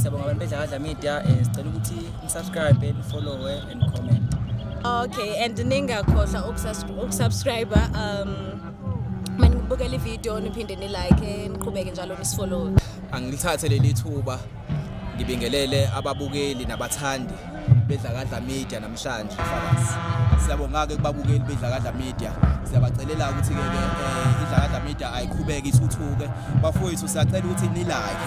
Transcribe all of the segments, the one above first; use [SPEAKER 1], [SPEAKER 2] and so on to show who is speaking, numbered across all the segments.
[SPEAKER 1] siyabonga abantu bedla media sicela ukuthi subscribe and follow and comment.
[SPEAKER 2] Okay, and ningakhohlwa ukusubscribe manibukela ivideo niphinde ni like niqhubeke njalo nisifollow.
[SPEAKER 1] Angilithathe leli thuba ngibingelele ababukeli nabathandi bedla media namhlanje mfakazi. Siyabonga ke kubabukeli bedla media. Siyabacelela ukuthi ke idla media ayiqhubeke ithuthuke. Bafowethu siyacela ukuthi ni like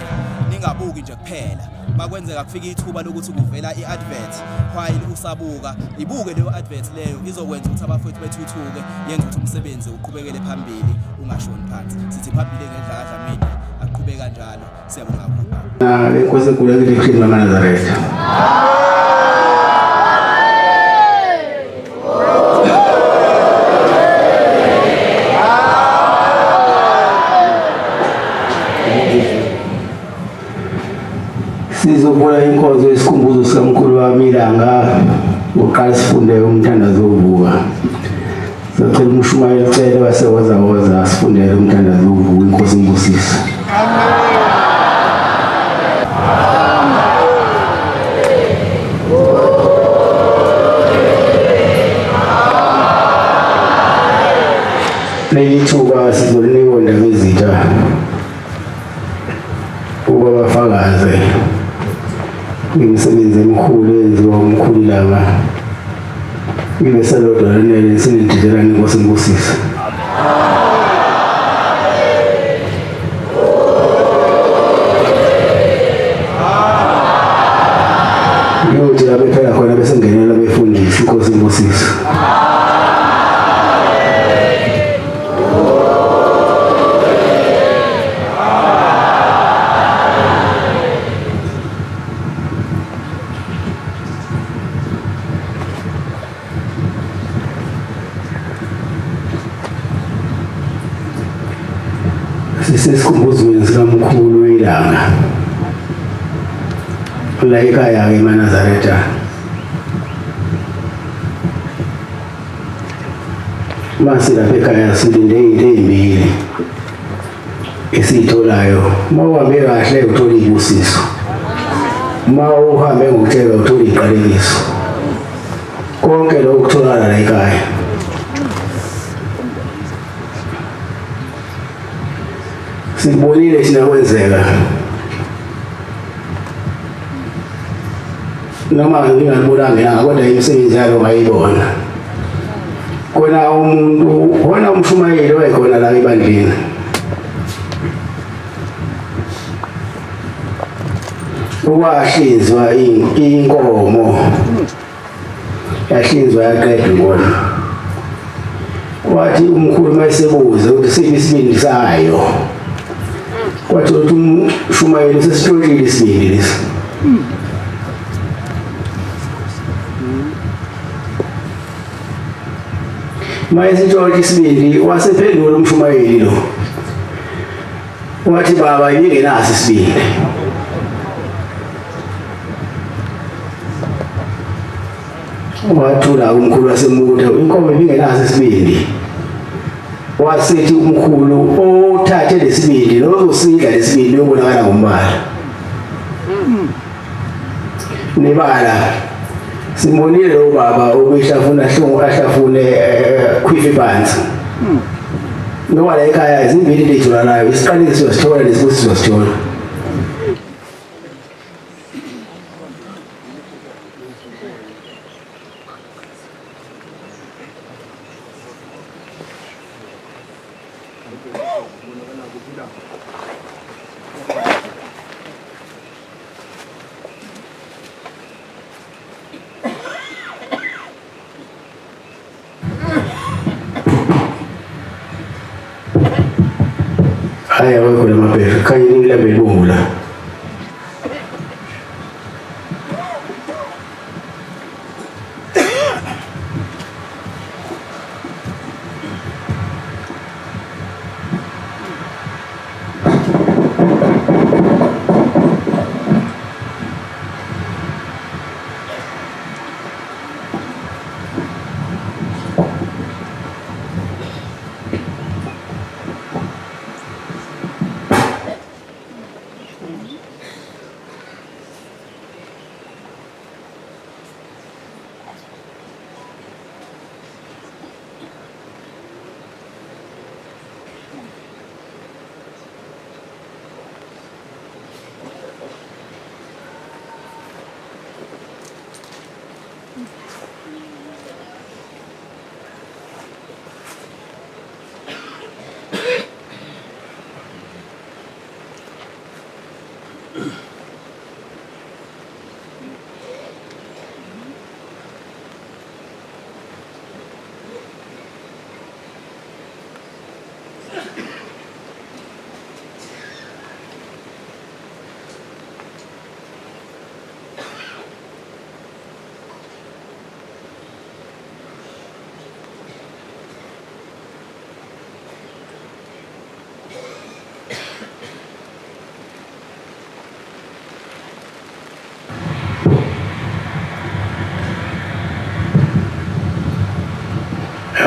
[SPEAKER 1] ningabuki nje kuphela. Makwenzeka kufika ithuba lokuthi kuvela iadvert while usabuka ibuke leyo advert leyo izokwenza ukuthi abafowethu bethuthuke yenza ukuthi umsebenzi uqhubekele phambili ungashoni phansi. Sithi phambili ngedla media aqhubeka kanjalo. Siyabonga kakhulu.
[SPEAKER 3] Inkosi enkulu ekhulu kaNazaretha. Sizobola inkonzo yesikhumbuzo sikamkhulu wami ilanga uqala sifunde umthandazo wokuvuka. Sicela uMshumayeli ucele wasewoza sifundele umthandazo wokuvuka. Inkosi imbusise. Lelithuba sizolinika indaba ezitha ukuba bafakaze imisebenzi emikhulu eyenziwa umkhulu ilanga ibe selodwa lanele sinendidelane inkosi imbusise. Ngiyothi lapho phela khona bese ngenela befundisa inkosi imbusise. Sisesikhumbuzo sikamkhulu ilanga la ekhaya ke eNazaretha. Mase lapha ekhaya silinde izinto ezimbili esitholayo. Mawuhambe kahle uthola ibusiso, mawuhambe ngokutheka uthola iqalekiso. Konke lokho kutholakala la ekhaya. Sibonile thina kwenzeka noma ngingabonanga la kodwa imisebenzi yalo ngayibona. Kona umuntu wona umshumayeli oyekhona la ebandleni wahlinzwa inkomo yahlinzwa yaqedwa ngona. Wathi umkhulu mayesebuza ukuthi siphi isibindi sayo. Kwathi umshumayeli sesitholile isibindi lesi. Mayesithola isibindi wasephendula umshumayeli lo. Wathi baba ngingenaso isibindi. Wathula umkhulu wasemude inkomo ibingenaso isibindi. Wasithi umkhulu othathe lesibindi lozosidla lesibindi uyobonakala ngombala. Nebala simbonile lo baba obehlafuna hlungu ahlafune khwife phansi. Ngoba la ekhaya izimbili letholanayo isiqalekiso sithola lesibusiso sithola. Haya wewe kuna mapera kanye ningila belungula.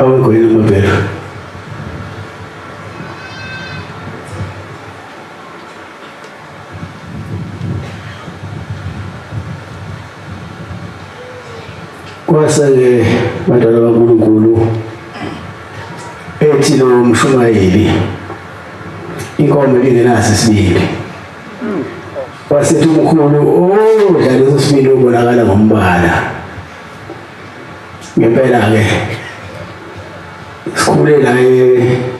[SPEAKER 3] awekho yini amabhelo kwase-ke bantwana bakaNkulunkulu ethi lo mshumayeli inkomo lingenaso isibindi wasethi umkhulu odla leso sibindi ubonakala ngombala ngempela-ke sikhule naye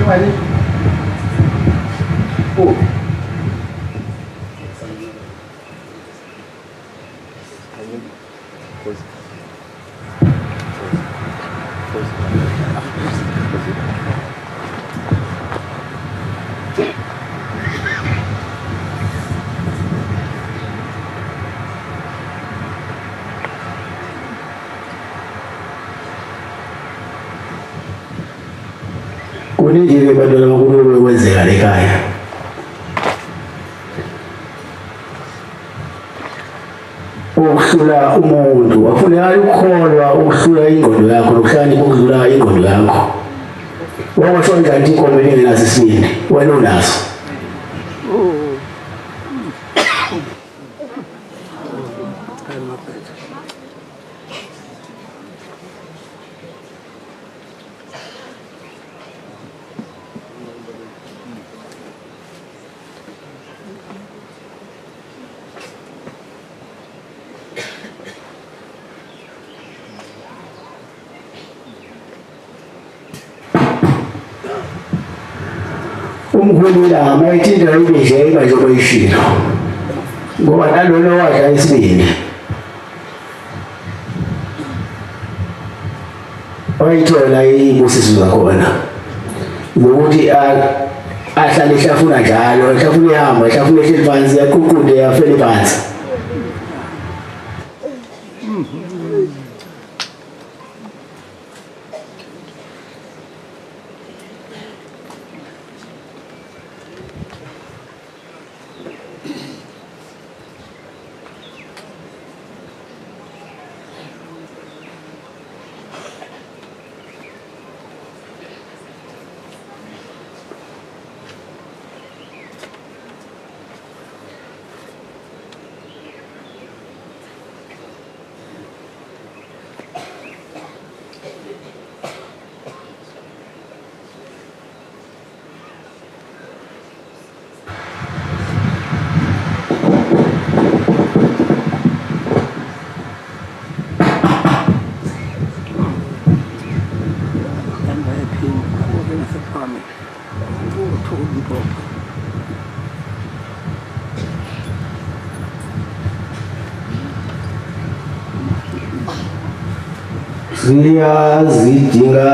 [SPEAKER 4] Ready? Oh.
[SPEAKER 3] kuningi-ke bantwana bakaNkulunkulu kwenzeka lekhaya ukuhlula umuntu afunekala ukukholwa ukuhlula ingqondo yakho nokuhlakanipha ukudlula ingqondo yakho wakasho njani inkomo engenaso isibindi wena unaso umkhulula mayithinta ibinje ibazokweyishilo ngoba nalona wadla isibindi wayithola ibusiso zakhona nokuthi ahlale ehlafuna njalo ehlafuna ihamba ehlafuna ehleli phansi yaququde yafele phansi ziyazidinga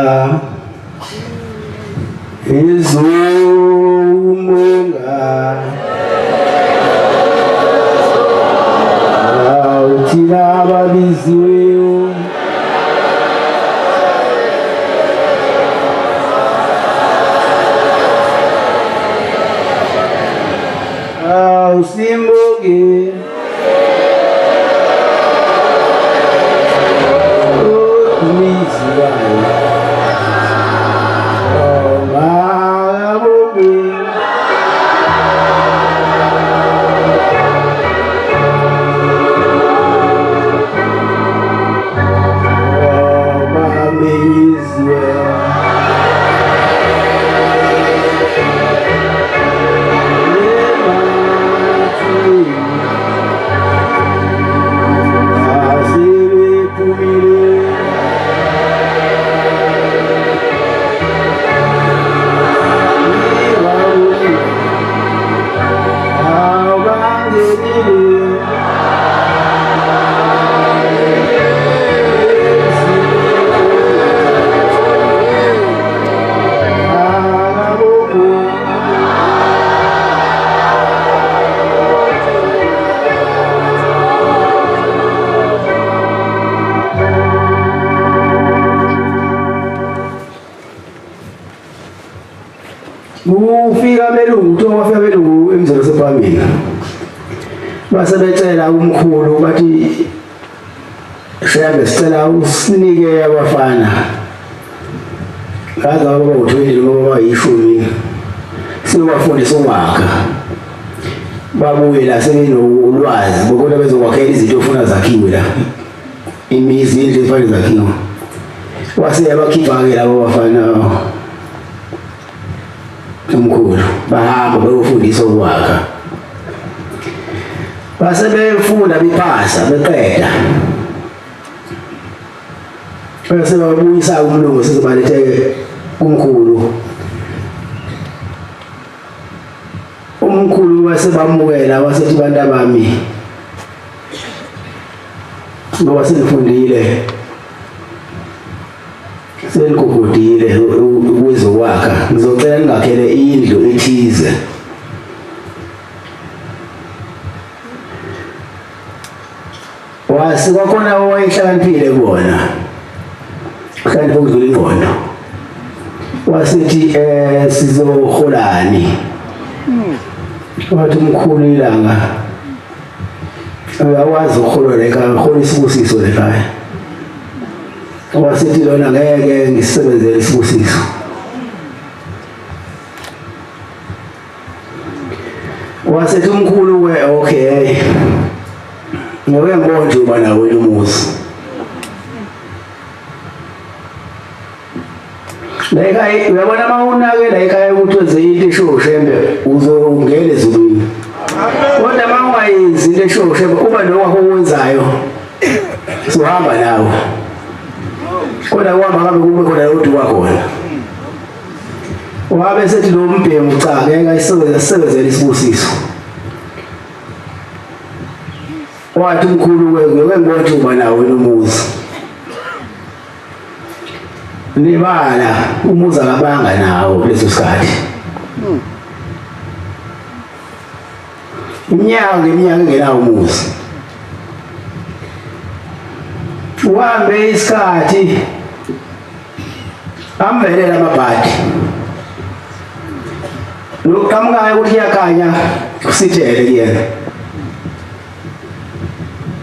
[SPEAKER 3] izumunga thina ababiziweyo Simboge ufika belungu kuthiwa wafika belungu emzelo sephambili base becela umkhulu bathi shabe sicela usinike abafana ngaze baba u20 noma bayishumi sibafundisa ukwakha babuye la sebenolwazi bokuthi bezokwakhela izinto ofuna zakhiwe la imizi indlu efanele zakhiwe wase yabakhipha ke labo bafana umkhulu bahamba bayofundisa ukwakha base befunda biphasa beqeda bese babuyisa umlungu sizibalethe kumkhulu umkhulu base bamukela wasethi bantu bami ngoba senifundile senikugodile ukwezokwakha ngizocela ningakhele indlu ethize wasi kwakhona owayehlakaniphile kubona kanti ukudlula ingqondo wasithi sizoholani wathi umkhulu ilanga uyawazi ukholo lekhaya ukholo isibusiso lekhaya wasithi lona ngeke ngisebenzele isibusiso wasithi umkhulu we okay ngobe ngibona nje uba nawe umuzi la ekhaya uyabona mawunake la ekhaya ukuthi wenze into eshoshembe uzongena ezulwini kodwa mawungayenzi into eshoshembe uba nokwakho okwenzayo sohamba nawe kodwa uhamba kambe kube khona lodwa kwakhona wabe sethi lo mbhemu cha ngeke ayisebenzele isibusiso wathi umkhulu ngeke ngibona ukuthi uba nawe nomuzi libala umuzi akabanga nawo leso sikhathi iminyaka ngeminyaka engenawo umuzi uhambe isikhathi amvelela amabhadi lokuqhamukayo ukuthi iyakhanya kusithele kuyena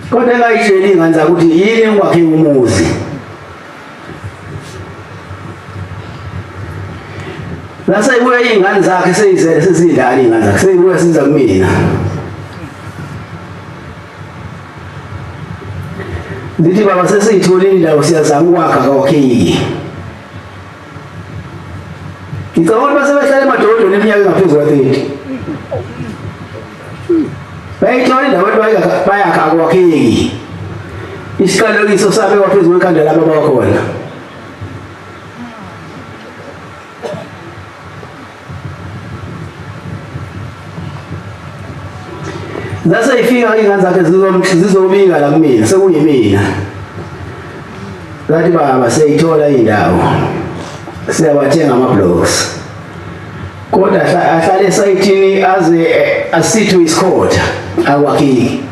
[SPEAKER 3] kodwa engayitsheli ingane zakhe ukuthi yini engiwakhe umuzi naseyibuya iy'ngane zakhe seyizele sezidlala iy'ngane zakhe seyibuya siza kumina zithi baba sesiyitholile indawo siyazama ukwakha kawakheki ngicabanga ukuthi basebehlala emadolobheni eminyaka engaphezu kwa-30 bayithola indawo abantu bayakha kawakheki isiqalekiso sabekwa phezu kwekhanda labo abakhona zaseyifika iy'ngane zakhe zizobika la kumina sekuyimina zathi baba seyithola indawo siyabathenga ama-blocks kodwa ahlale esayithini aze asithwe isikhotha akwakheki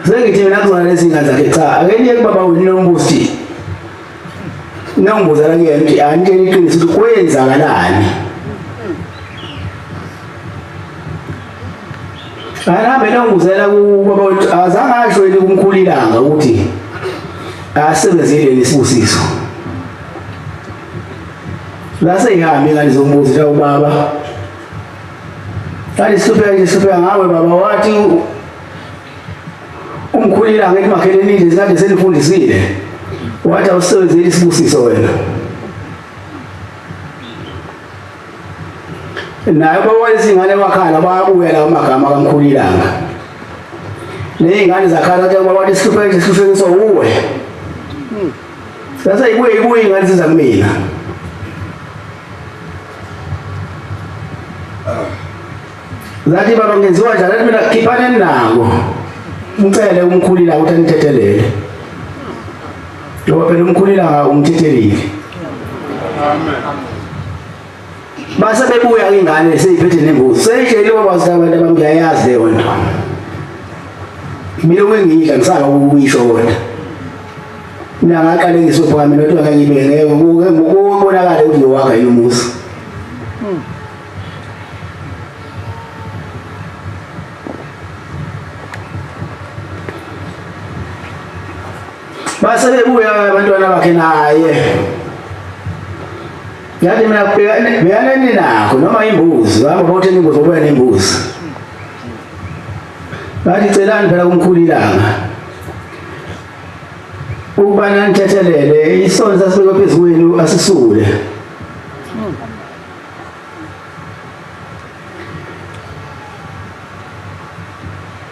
[SPEAKER 3] sengithi mina kuzona lezi ngane zakhe cha ake niye kubaba wini nombusi Nangibuza la kuyena ukuthi anitshela iqiniso ukuthi kwenzakalani. Ahambe nangibuzela kuba ukuthi azange asho yini kumkhulilanga ukuthi asebenzile lesibusiso. La seyihambe ingane zombuza ubaba. Kanti sihluphe ngawe baba wathi umkhulilanga ethi makheleni nje sikade senifundisile. Wathi awusebenzile isibusiso wena. Naye bawona singane wakhala babuya la amagama kaMkhulilanga. Nezingane zakhala ke baba wathi sihluphe so uwe. Sasa ibuye ingane siza kumina. Zathi baba ngenziwa njani mina khiphane nako. Ngicele umkhulilanga ukuthi anithethelele. Ngoba phela umkhulilanga umthethelile. Amen. Base bebuya ingane seyiphethe nembuzi. Seyitshele babazi abantu abangiyayazi leyo nto. Mina wengidla ngisaba ukuyisho wona. Mina ngaqale ngisopha mina into ngangibe ngeke ngokubonakala ukuthi wakha yomuzi. Base bebuya abantwana bakhe naye. Yathi mina beyana nakho noma imbuzi baba bawuthi imbuzi obuya nembuzi. Bathi celani phela kumkhulilanga. Ukuba nanithethelele isonto sasibekwe phezu kwenu asisule.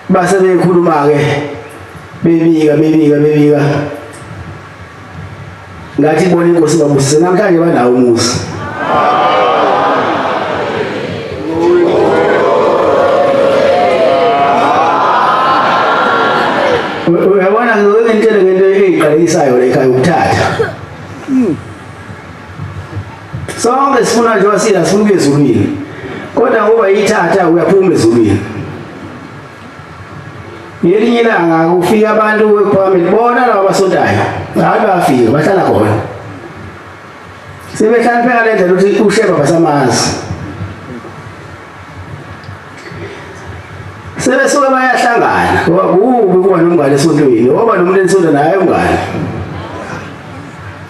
[SPEAKER 3] Base bekhuluma ke bebika. Ngathi bona inkosi babusise namhlanje banawo umusa. Uyabona ngokungentele ngento eyiqalekisayo la ekhaya ukuthatha. Sonke sifuna nje wasila sifuna ukuya ezulwini. Kodwa ngoba yithatha uyaphuma ezulwini. Ngelinye ilanga kufika abantu wekwami bona laba basontayo. Hayi bafika bahlala khona. Sebehlala phela lendlela ukuthi usheba basamazi. Sebesuka bayahlangana ngoba kuba nomngane esontweni ngoba nomuntu esonto naye umngane.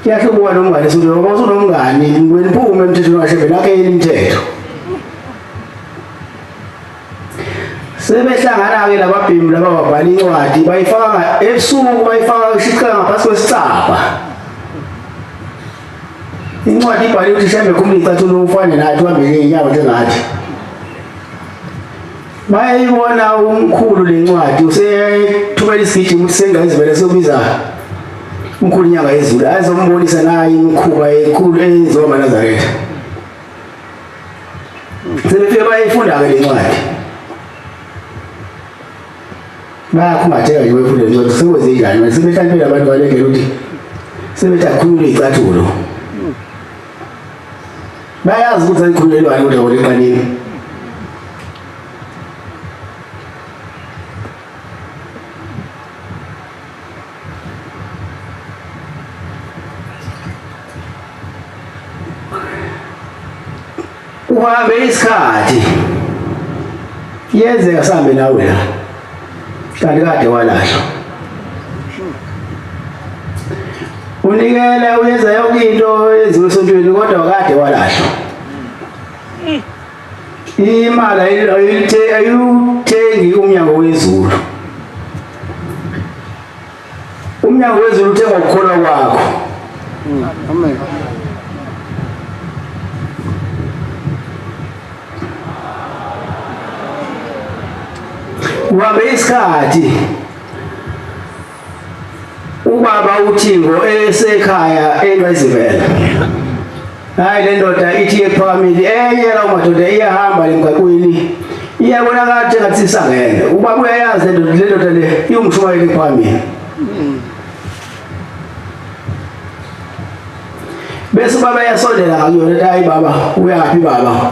[SPEAKER 3] Kuyahlubuka nomngane esontweni ngoba usunomngane weniphume emthethweni washebe lakhe imithetho. Sebehlangana ke lababhemi laba babhala incwadi bayifaka ebusuku bayifaka ishiqa ngaphansi kwesicaba. Incwadi ibhaliwe ukuthi shembe kumlicathi umfane nathi uhambe ngeenyawo njengathi. Bayibona umkhulu lencwadi usethumela isigidi ukuthi sengayizivele sobiza umkhulu inyanga yezulu azombonisa naye imikhuba ekhulu eyenziwa eNazaretha. Sebefike bayifunda ke lencwadi. Bayakhungatheka nje befunda lencwadi sekwenze njani sebehlangene abantu balengela ukuthi sebethakhulula izicathulo. Bayazi ukuthi ayikhulelwane kodwa ngoleqanini. Uhambe isikhathi yenzeka sambe nawe la kanti kade walahlwa unikele uyenza yonke into eyenziwe esontweni kodwa kade walahlwa imali ayuthengi umnyango wezulu. Umnyango wezulu uthenga ukukholwa kwakho. Amen. Uhambe isikhathi ubaba uThingo esekhaya eNwezivele. Hayi le ndoda ithi ephamili eyela umadoda iyahamba lemgaqweni iyabonakala njengathi isangene. Ubaba uyayazi le ndoda le iyumshumayeli ephambili. Bese baba yasondela kuyona hayi baba uyapi baba.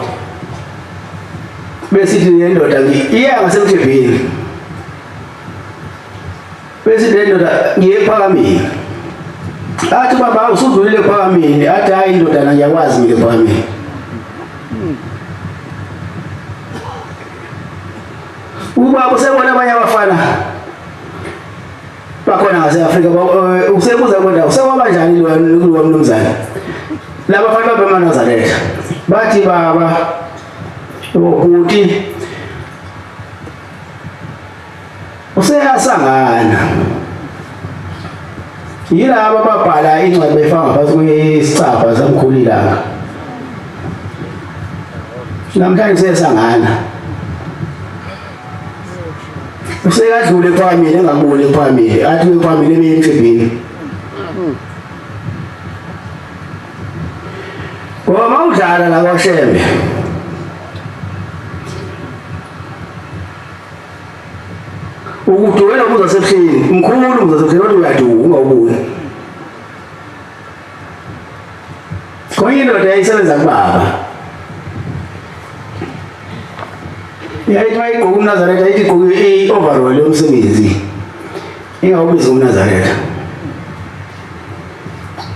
[SPEAKER 3] Besithi le ndoda iya ngasemthebeni. Besithi le ndoda ngiyephakamile. athi baba usudlulile kwami athi hayi indodana ngiyakwazi ngike kwami ubaba usebona abanye abafana bakhona ngase-Afrika usebuza kodwa usewabanjani lo mnumzane laba bafana bamaNazaretha bathi baba ukuthi useyasangana yilaba babhala incwadi befanga phakathi kwesicabha samkhulilanga namhlanje useyasangana usekadlule kwami engabuli kwami athi kwami lebemthebeni ngoba udlala la kwaShembe ukuduwela umuza sebuhleni mkhulu umuza sebuhleni kodwa uyaduka ungawuboni konye indoda yayisebenza kubaba yayithi mayigqoka umNazaretha yayithi igqoke i-overall yomsebenzi ingawubizi umNazaretha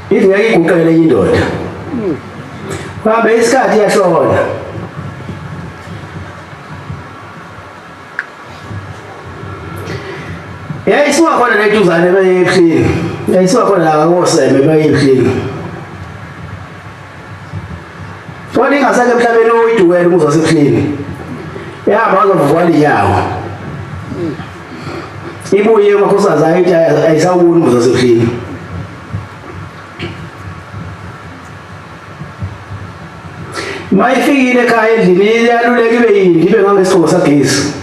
[SPEAKER 3] ithi ngeke iguqele enye indoda kuhambe isikhathi iyashona yayisuka khona neduzane baye ebuhleni yayisuka khona la ngoseme baye ebuhleni kodwa ingasake emhlabeni oyiduwela umuza sebuhleni yahamba wazovukwa linyawo ibuye umakhosikazi ayithi ayisawuboni umuza sebuhleni mayifikile ekhaya endlini iyaluleka ibe yindi ibe ngangesigqoko sagesi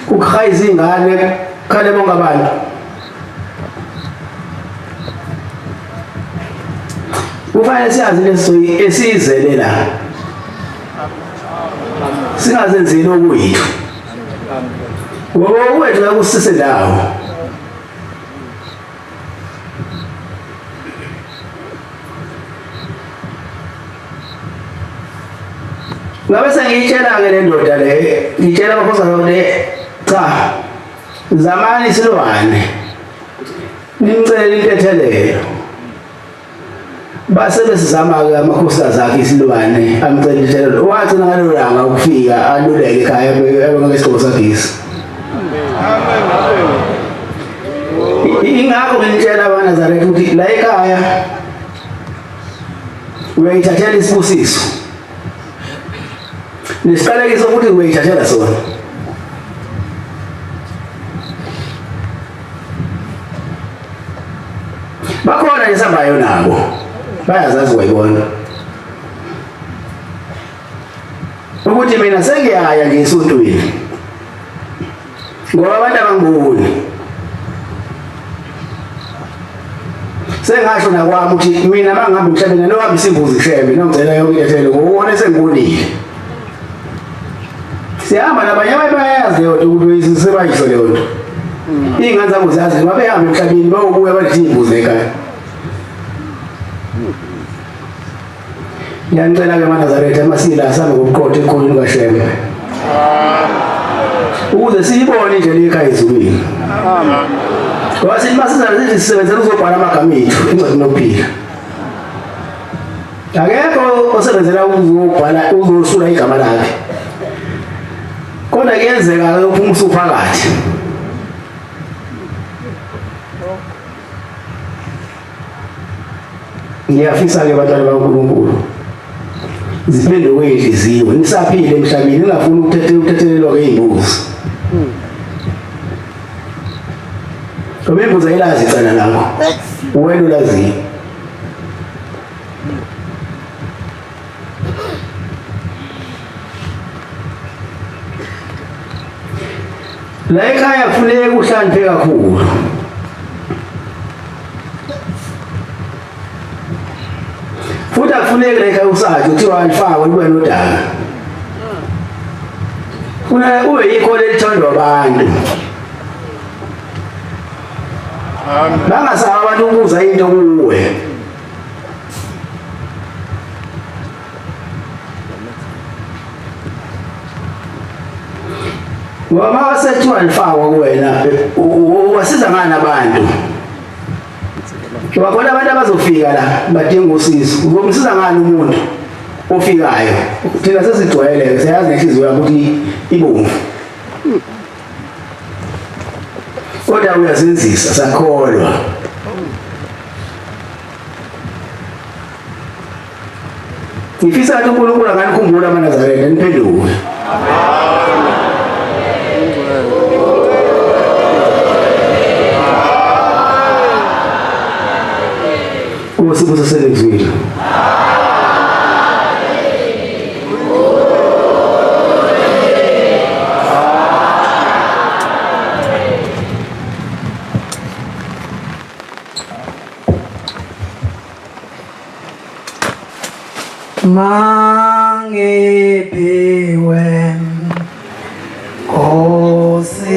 [SPEAKER 3] kukhaya izingane khale bonke abantu kufanele siyazi leso esizele la singazenzeli okuyitho ngoba okwethu akusise ndawo ngabe sengiyitshela-ke le ndoda le ngitshela abakhosikazi le cha zamani isilwane nimcele intethelelo base besizama-ke amakhosikazi akhe isilwane amcela intethelelo wagcina ngalelo langa ukufika aluleke ekhaya ebekesigqoko sagesi ingakho ngitshela abanazaretha ukuthi la ekhaya uyayithathela isibusiso nesiqalekiso futhi uyayithathela sona bakhona lesambayo nabo bayazazi wayibona ukuthi mina sengiyaya nje esontweni ngoba abantu abangiboni sengasho nakwami ukuthi mina mangihamba emhlabeni nohambisa imbuzi Shembe nongicela yokulethele ngobone sengibonile siyahamba nabanye abantu bayazi leyo nto ukuthi sebayisho leyo nto iy'ngane zabo ziyazi noma behamba emhlabeni bayobuya badle iy'mbuzi ekhaya ngiyanicela-ke amaNazaretha emasila asambe ngobuqotho ekhonweni kaShembe ukuze siyibone indlela ekhaya ezulwini ngoba sithi masizana sithi sisebenzela uzobhala amagama ethu incwadi nokuphila akekho osebenzela uzobhala uzosula igama lakhe kodwa kuyenzeka-ke uphuma usuphakathi ngiyafisa-ke abantwana bakaNkulunkulu ziphendwe kwey'nhliziyo nisaphile emhlabeni ningafuni ukuthethelelwa-ke iy'mbuzi ngoba imbuzi ayilazi icala lakho wena ulaziyo la ekhaya kufuneka kuhlaniphe kakhulu futhi akufuneki la ekhaya usazi kuthiwa alifakwe libe nodaka funa ube yikho lelithandwa abantu bangasaba abantu ukubuza into kuwe ngoba mawasethiwa alifakwa kuwena wasiza ngani abantu Bakhona abantu abazofika la badinga usizo. Uzomsiza ngani umuntu ofikayo? Thina sesigcwele siyazi nehliziyo yakho ukuthi ibomvu. Kodwa uyazenzisa sakholwa. Ngifisa ukuthi uNkulunkulu anganikhumbula amaNazaretha niphenduke. Usibuso selezwile. Mangepiwe osinamelo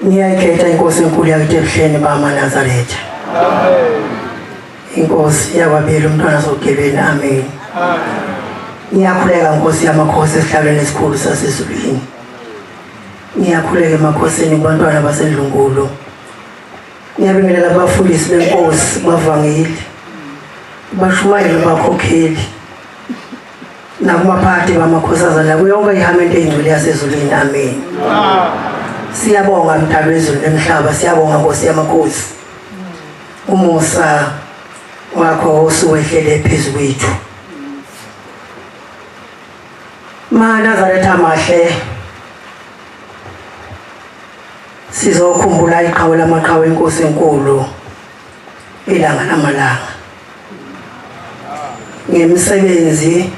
[SPEAKER 3] Ngiyayikhetha inkosi enkulu yakithi ebuhleni bamaNazaretha. Inkosi yakwabili umntwana sogebeni. Amen. Ngiyakhuleka Nkosi yamakhosi esihlalweni esikhulu sasezulwini. Ngiyakhuleka emakhosini kubantwana baseNdlungulo. Ngiyabingelela abafundisi benkosi bavangeli, bashumayeli bakhokheli, nakumaphathi bamakhosazana kuyonke ihamento engcwele yasezulwini. Amen. Siyabonga mdali wezulu nemhlaba, siyabonga Nkosi yamakhosi. Umusa wakho osuwehlele phezu kwethu. maNazaretha amahle, sizokhumbula iqhawe lamaqhawe enkosi enkulu ilanga lamalanga ngemsebenzi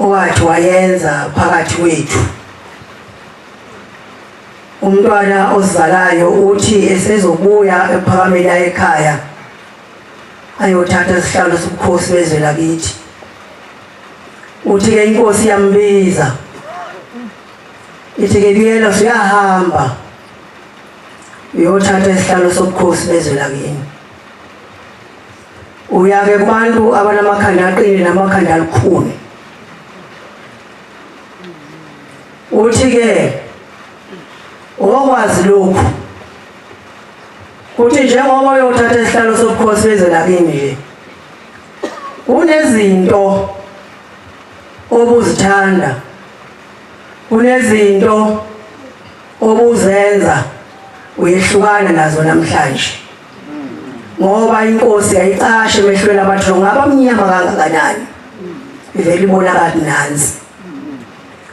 [SPEAKER 3] owathi wayenza phakathi kwethu.
[SPEAKER 4] umntwana ozalayo uthi esezobuya ePhakameni ekhaya ayothatha isihlalo sobukhosi bezwe lakithi. Uthi ke inkosi yambiza ithi ke buyela siyahamba uyothatha isihlalo sobukhosi bezwe lakini. Uya ke kubantu abanamakhanda aqinile namakhanda alukhuni. Uthi ke okwazi lokhu kuthi njengoba uyothatha isihlalo sobukhosi bezwe lakini nje kunezinto obuzithanda, kunezinto obuzenza uyehlukana nazo namhlanje, ngoba inkosi yayicashe emehlweni abantu ngaba mnyama kangakanani ivele ibonakala nansi.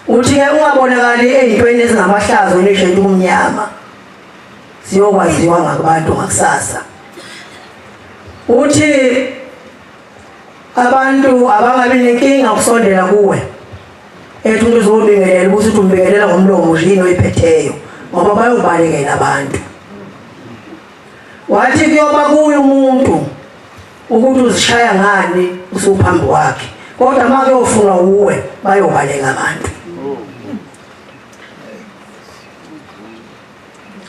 [SPEAKER 4] Uthi ke ungabonakali ezintweni ezingamahlazo neshe umnyama siyokwaziwa ngabantu ngakusasa. Uthi abantu abangabi nenkinga ukusondela kuwe ethi umuntu uzobingelela ukuthi umbingelela ngomlomo njini oyiphetheyo ngoba bayobalekela abantu. Wathi kuyoba kuye umuntu ukuthi uzishaya ngani usuphambi kwakhe, kodwa make ufuna uwe bayobaleka abantu.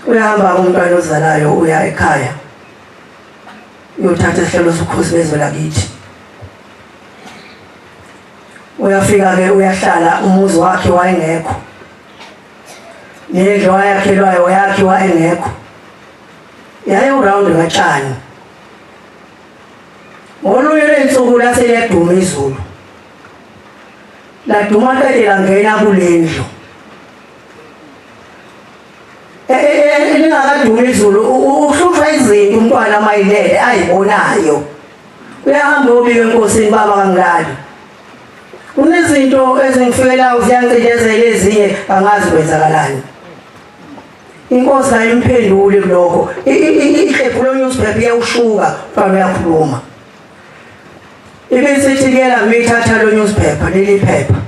[SPEAKER 4] Uyahamba umntwana ozalayo uya ekhaya uyothatha isihlalo sobukhosi bezwe lakithi. Uyafika ke uyahlala umuzi wakhe wayengekho, nendlu ayakhelwayo yakhiwa engekho, yayiwurawundi katshani. Ngolunye lwensuku lase liyaduma izulu, laduma qede langena kule ndlu. Lingakadumi izulu uhlushwa izinto umntwana mayilele ayibonayo. Uyahamba ubike enkosini, baba kangilali, kunezinto ezingifikelayo ziyangicindezela ezinye angazi kwenzakalani. Inkosi ayimphenduli kulokho. Ihlebhu lo-newspaper iyawushuka mfana uyakhuluma. Ibisithi ke la mithatha lo newspaper leli phepha.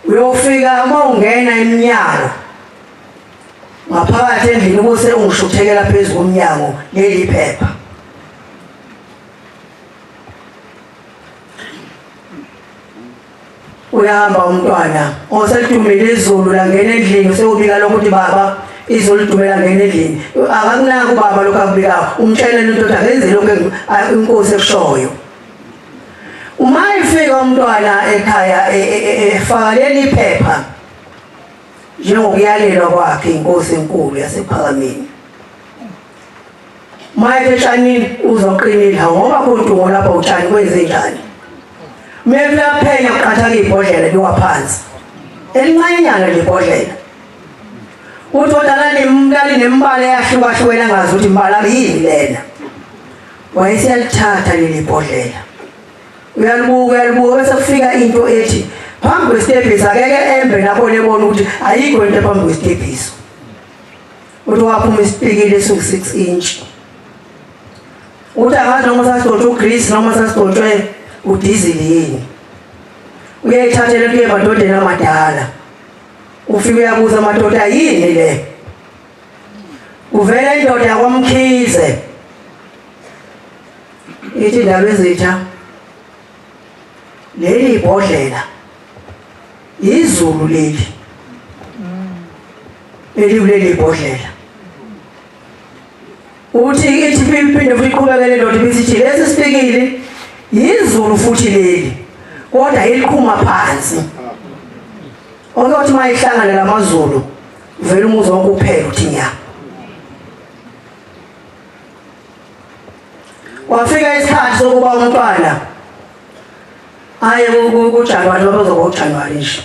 [SPEAKER 4] Uyofika uma ungena eminyango ngaphakathi endlini kuse ungishuthekela phezulu komnyango leli phepha. Uyahamba umntwana oselidumile izulu langena endlini useyobika lokho ukuthi baba izulu lidumela ngena endlini. Akakunaki ubaba lokho akubikayo, umtshele indoda akenze lokho inkosi ekushoyo. Uma ifika umntwana ekhaya efaka leli phepha njengokuyalelwa kwakhe inkosi enkulu yasePhakameni, maye etshanini uzoqinile ngoba kodungo lapha utshani kwenze njani. Mekuyaphenya uqatha ibhodlela liwaphansi elincanyana nje ibhodlela. Uthi odala nembala eyahlukahlukene ngazi ukuthi imbala yini lena. Wayesiyalithatha leli bhodlela uyalibuka bese kufika into ethi phambi kwesitebhisi akeke embe nakho lebona ukuthi ayikho into phambi kwesitebhisi. Uthi waphuma isipikile esu6 inch. Uthi angazi noma sasidotshwe ugrease noma sasidotshwe udizili yini. Uyayithathela kuye emadodeni amadala, ufike uyabuza amadoda yini le. Uvela indoda yakwamkhize ithi ndaba ezitha leli bhodlela izulu leli kuleli bhodlela. Uthi ithi phinde futhi iqhubekele indoda bisithi lesi sipikile izulu futhi leli kodwa elikhuma phansi. Okokuthi mayihlangana lamazulu vele umuzi wonke uphela uthi nya. Wafika isikhathi sokuba umntwana aye kuJanuwari bazoba uJanuwari nje.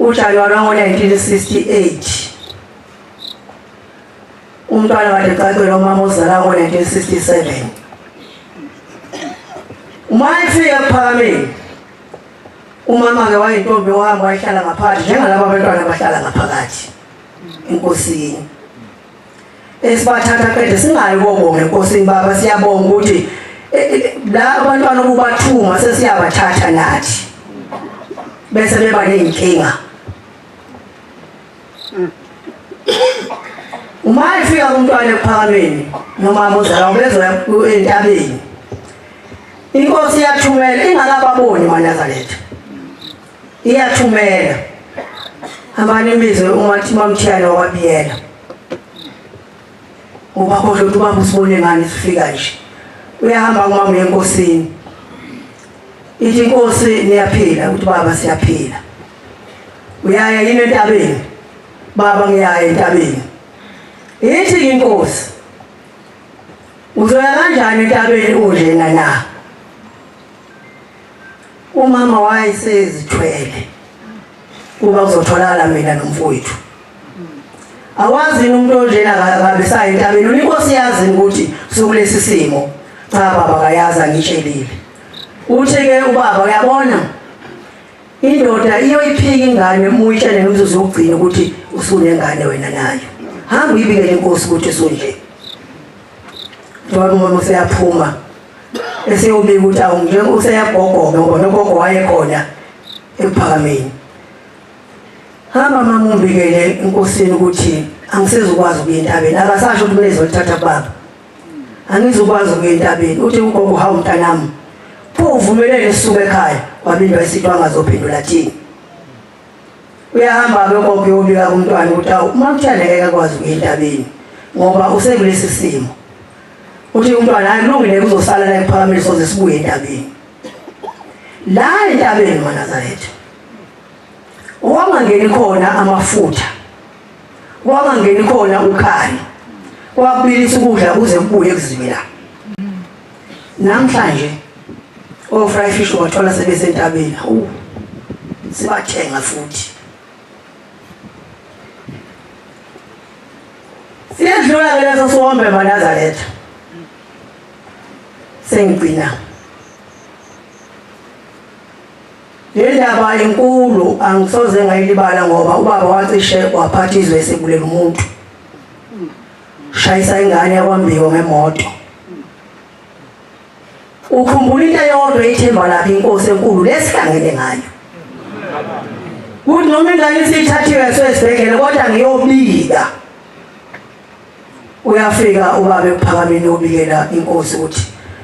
[SPEAKER 4] uJanuwari ngo-1968 umntwana kade ecacelwa umama ozala ngo-1967. Uma efika ePhakameni umama-ke wayintombi ohamba wayehlala ngaphakathi njengalabo abantwana abahlala ngaphakathi enkosini. Esibathatha qede singayi ukobonga enkosini baba, siyabonga ukuthi la abantwana okubathuma sesiyabathatha nathi bese beba ney'nkinga. uma ifika umntwana ePhakameni noma uzala ubezoya entabeni inkosi iyathumela ingakababoni eNazaretha iyathumela amanye imizwe umathi mamthiyana wakwabiyela uba kodwa uthi ubaba usibone ngani sifika nje uyahamba kumama enkosini ithi inkosi niyaphila uthi baba siyaphila uyaya yini entabeni baba ngiyaya entabeni ithi inkosi uzoya kanjani entabeni unjena na umama wayesezithwele kuba kuzotholakala mina nomfowethu awazi umuntu onjena akabisa entabeni inkosi yazi ukuthi sokulesi simo cha baba kayaza ngitshelile uthi ke ubaba uyabona indoda iyoyiphika ingane umuyitshele ukuthi uzogcina ukuthi usunengane wena nayo hamba uyibike lenkosi ukuthi usunje ngoba umuntu useyaphuma eseyobika ukuthi awunje useyagogoga ngoba nogogo wayekhona ePhakameni hamba mama umbikele inkosini ukuthi angisezukwazi ukuya entabeni akasasho ukuthi mlezi wathatha baba angizukwazi ukuya entabeni uthi ugogo hawu mntanami pho uvumelele sisuke ekhaya wabindwa isitwa angazophendula thini uyahamba ke ugogo uyobika kumntwana ukuthi awu uma kuthandeka akwazi ukuya entabeni ngoba usekulesi simo uthi umntwana hayi kulungile uzosala la ePhakameni soze sibuye entabeni la entabeni eNazaretha wangangeni khona amafutha wangangeni khona ukhali wabilisa ukudla kuze kubuye kuzibela namhlanje ofry fish wathola sebesentabeni sibathenga futhi siyadlula ke leso sombe eNazaretha sengigcina lendaba enkulu angisoze ngayilibala ngoba ubaba wacishe waphatha izwe esebulela umuntu shayisa ingane yakwambiwa ngemoto ukhumbula into eyodwa ithemba lakhe inkosi enkulu lesihlangene ngayo kuthi noma ingane isithathiwe esibhedlela kodwa ngiyobika uyafika ubaba ePhakameni obikela inkosi ukuthi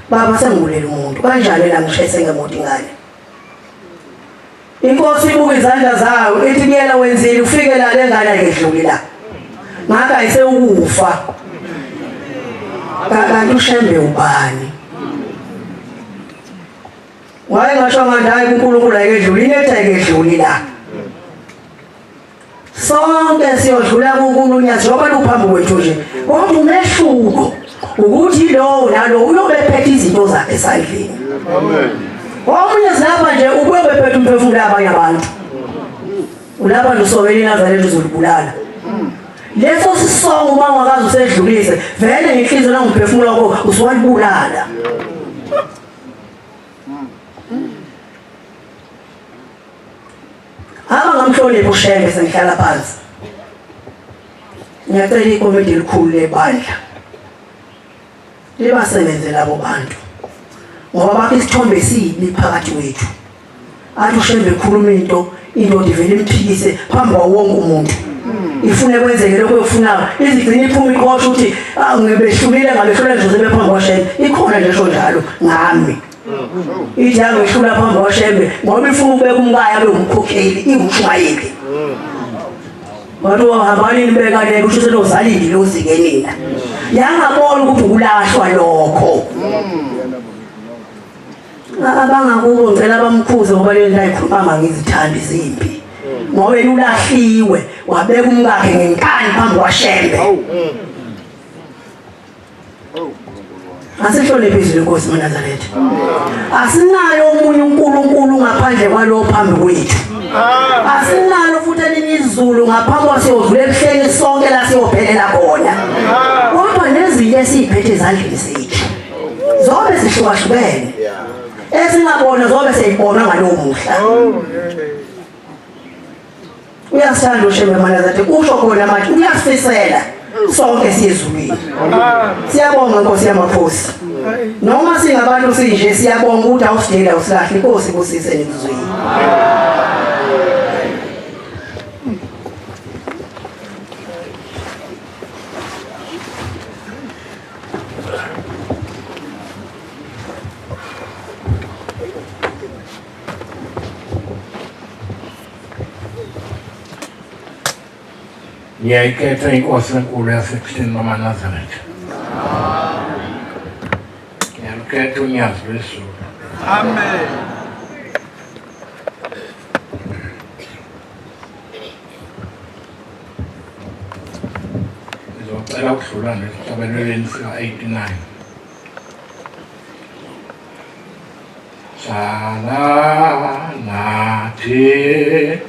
[SPEAKER 4] baba sengibulela umuntu kanjani la ngishayise ngemoto ingane inkosi ibuka izandla zayo ithi kuyela wenzile ufike la lengane ayedluli la ngaka ayisewukufa kanti uShembe ubani wayengasho manje hayi uNkulunkulu ayedluli inetha ayedluli la sonke siyodlula kuNkulunkulu njengoba luphambi kwethu nje kodwa umehluko ukuthi lo nalo uyobephethe izinto zakhe esandleni amen omunye zilapha nje ubebephethe umphefumulo abanye abantu ulapha lusobela iNazaretha uzolibulala leso sisongo uma ungakazi usedlulise vele ngenhliziyo nangumphefumulo wakho usuwalibulala abangamhloniphi uShembe sengihlala phansi ngiyacela ikomiti elikhulu lebandla libasebenze labo bantu ngoba bakho isithombe sibi phakathi kwethu athi uShembe ekhuluma into indoda ivele imphikise phambi kwawonke umuntu ifune kwenzeke lokho efunayo izigcina iphuma iqosha ukuthi ngibehlulile ngabehlula nje sebephambi kwaShembe ikhona nje njalo ngami ithi angehlula phambi kwaShembe ngoba ifuna ukubeka umkaya abe umkhokheli ingumshayeli Watu wahambani nibeka nje kusho lozalile lozikenina yangabona ukuthi ukulahlwa lokho abangakubo ngicela bamkhuze ngoba le nto ayikhuluma ngizithanda izimpi ngoba wena ulahliwe wabeka umkakhe ngenkani phambi kwaShembe asihloniphe izwi lenkosi eNazaretha asinayo omunye uNkulunkulu ngaphandle kwalo phambi kwethu asinalo futhi elinye izulu ngaphambi kwasiyodlula ebuhleni sonke la siyophelela khona kodwa nezinto esiziphethe ezandleni zethu zobe zihlukahlukene esingabona zobe seyibona ngalowo muhla uyasithanda uShembe eNazaretha kusho khona manje uyasifisela sonke siyezulwini siyabonga Nkosi yamakhosi noma singabantu sinje siyabonga ukuthi awusidela usilahle Nkosi kusise nezizweni
[SPEAKER 5] ngiyayikhetha inkosi enkulu yasekuseni noma Nazareth. Ngiyalukhetha unyazi lwezulu.
[SPEAKER 6] Amen.
[SPEAKER 5] Ngizocela ukudlula nesicabelelweni sika-89. Sala nathi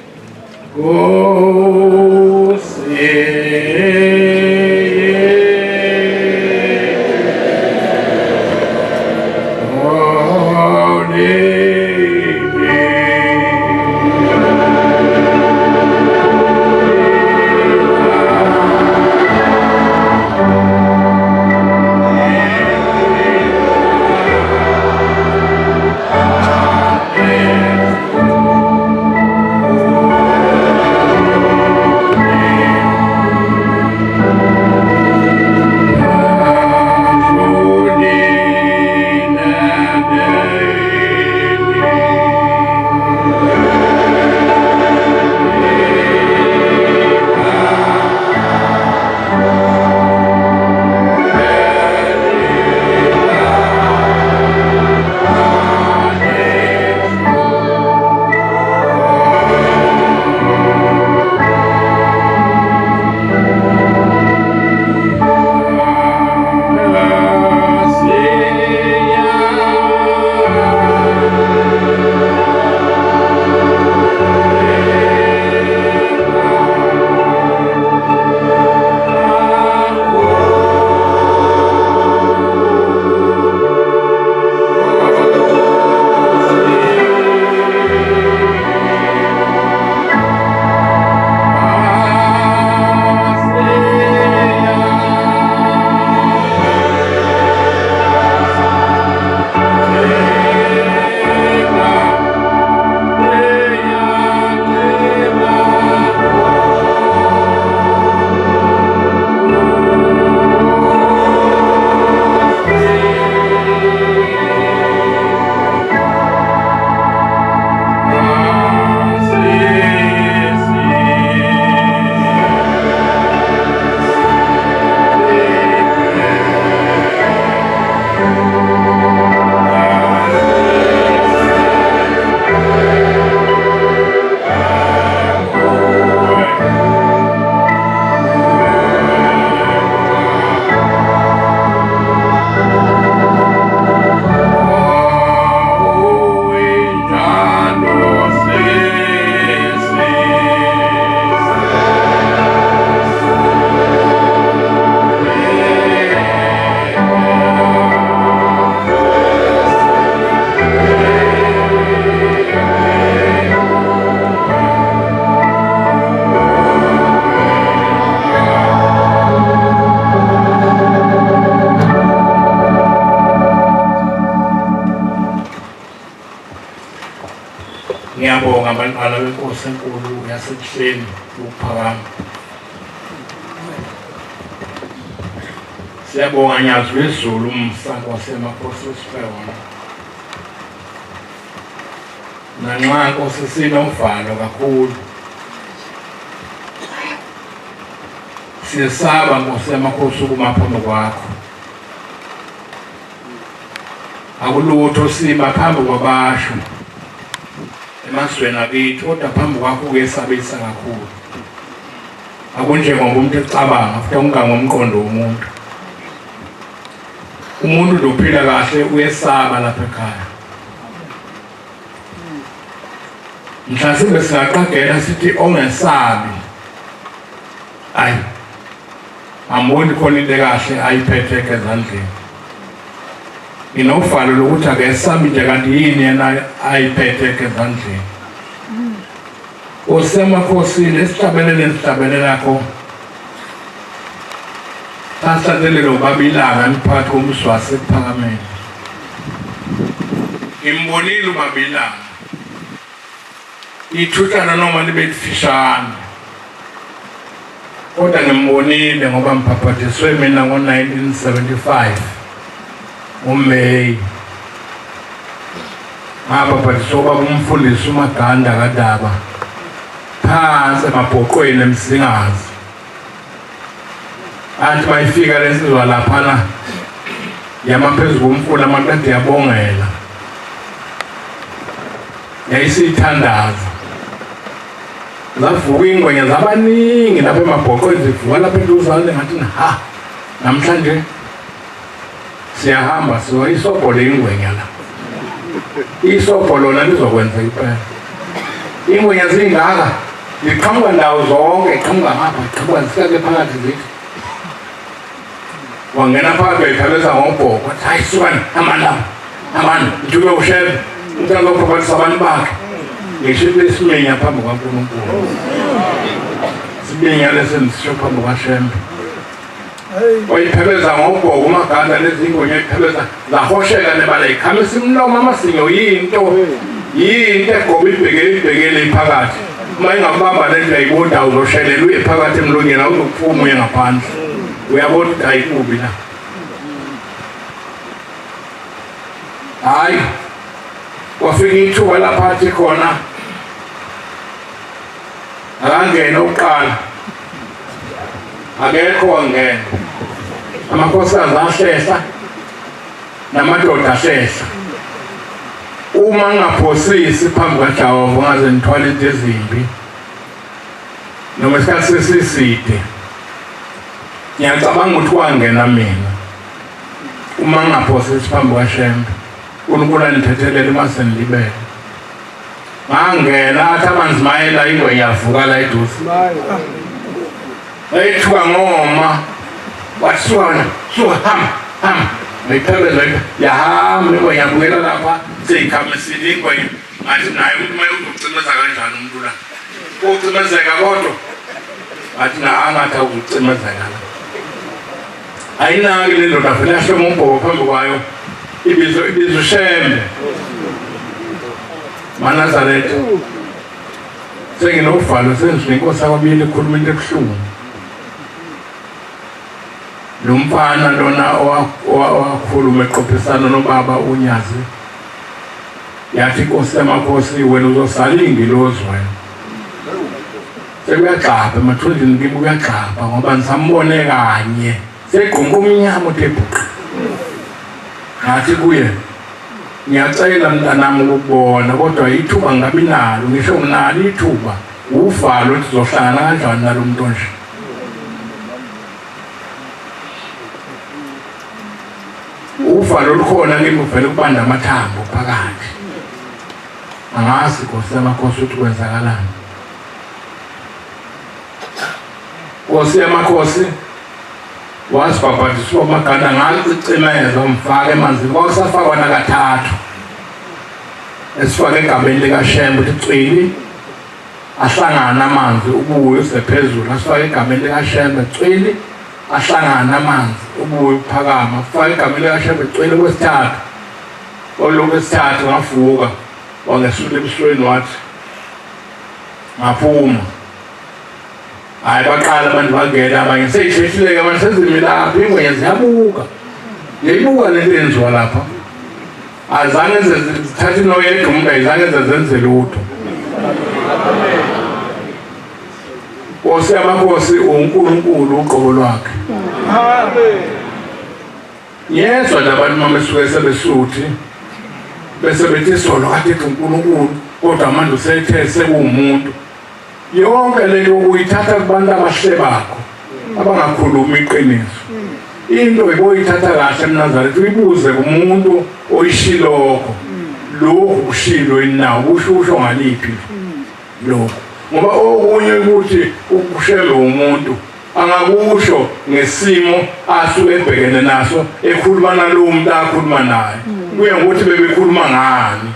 [SPEAKER 5] ngiyabonga abantwana benkosi enkulu yasekuseni ukuphakama. Siyabonga nyazi lwezulu umsako waseMapostoli wona. Nanxa Nkosi sinovalo kakhulu. Siyesaba Nkosi yamakhosi ukuma phambi kwakho. Akulutho sima phambi kwabasho. Emasweni akithi kodwa phambi kwakho kuyesabisa kakhulu. Akunjengoba umuntu ecabanga futhi ungangomqondo womuntu. Umuntu lophila kahle uyesaba lapha ekhaya. Mhlawumbe singaqagela sithi ongesabi. Ayi. Amoni khona into kahle ayiphethe ezandleni. Inofalo lokuthi akesabi nje kanti yini yena ayiphethe ezandleni. Osemakhosini esihlabelela lakho. Tasadelelo babilanga emphathi komswase ephakameni. Imbonile babilanga. Ithuthana noma libe lifishane. Kodwa ngimbonile ngoba mphaphathiswe mina ngo-1975 uMay. Ngaphaphathiswa kwaba umfundisi uMaganda kaDaba phansi emabhoqweni eMsingazi. athi mayifika lesizwa laphana yamaphezulu kumfula amaqede yabongela yayisithandaza zavuka ingwenya zabaningi lapha emabhoqweni zivuka lapha eduzane ngathi ha namhlanje siyahamba siwa isobholo ingwenya la isobholo lona lizokwenza impela ingwenya zingaka ziqhamuka ndawo zonke iqhamuka ngapha iqhamuka zifike phakathi zithi wangena phakathi bayikhalisa ngobhoko hayi sukani amani njuke ushebe uthanda ukuphathisa abantu bakhe ngisho isimenya phambi kwaNkulunkulu simenya lesisho phambi kwaShembe wayiphebeza ngobhoko umaganda lezingonya iphebeza zahosheka nebala ikhamisa umlomo amasinyo yinto egoba ibhekele phakathi uma ingakubamba lento ayibona uzoshelela uye phakathi emlonyeni awuzokuphuma uye ngaphandle uyabona ukuthi ayikubi la hayi wafika ithuba laphathi khona akangena uqala akekho wangena amakhosikazi ahlehla namadoda ahlehla uma ngingaphosisi phambi kaJehova ngaze ngithwale into ezimbi noma isikhathi sesiside ngiyacabanga ukuthi wangena mina uma ngingaphosisi phambi kaShembe uNkulunkulu anithethelele mase nilibele ngangena athi amanzi mayela ingwenya yavuka la eduze ayithuka ngoma wathi suka hamba ngiphebeza yahamba ingwenya yabukela lapha seyikhamisile ingwenya athi naye uma uzokucimeza kanjani umuntu la ucimezeka kodwa athi angathi akucimezeka la ayinaki le ndoda vele yahloma umbhoko phambi kwayo ibizo Shembe Manazaretha senginovalo senzile inkosi akwabili ekhuluma into ebuhlungu lo mfana lona owakhuluma eqophisana nobaba uNyazi yathi inkosi yamakhosi wena uzosala ingilozi wena sekuyagxapha emathunjini kimi kuyagxapha ngoba ngisambone kanye segqunqa umnyama uthebhuqa ngathi kuye ngiyacela mntanami ukubona kodwa ithuba ngabi nalo ngisho nginalo ithuba uvalo ukuthi uzohlangana kanjani nalo muntu onje uvalo lukhona kimi uvele kubanda amathambo phakathi angazi Nkosi yamakhosi ukuthi kwenzakalani Nkosi yamakhosi wasibhabhadiswa amaganda ngacicimeza umfaka emanzini kwasafakwa nakathathu esifake egabeni likaShembe ukuthi cwili ahlangana amanzi ubuye usephezulu asifake egabeni likaShembe cwili ahlangana amanzi ubuye uphakama afake egabeni likaShembe cwili kwesithathu olokesithathu ngavuka wangesula ebusweni wathi ngaphuma hayi baqala abantu bangena abanye seyisheshileke abantu sezimi lapha ingwenya ziyabuka yayibuka lento yenziwa lapha azange zithathe noyedwa umuntu ayizange zenze lutho Nkosi yamakhosi uNkulunkulu uqobo lwakhe yezwa labantu mamesuke sebesuthi bese bethi solo kade uNkulunkulu kodwa manje usethe sekuwumuntu yonke lento uyithatha kubantu abahle bakho abangakhuluma iqiniso into eboyithatha kahle eMnazaretha uyibuze kumuntu oyishiloko lokhu ushilo inawo ushusho ngaliphi lokho ngoba okunye ukuthi ukushela umuntu angakusho ngesimo asuke ebhekene naso ekhuluma nalo umuntu akhuluma naye kuye ngokuthi bebekhuluma ngani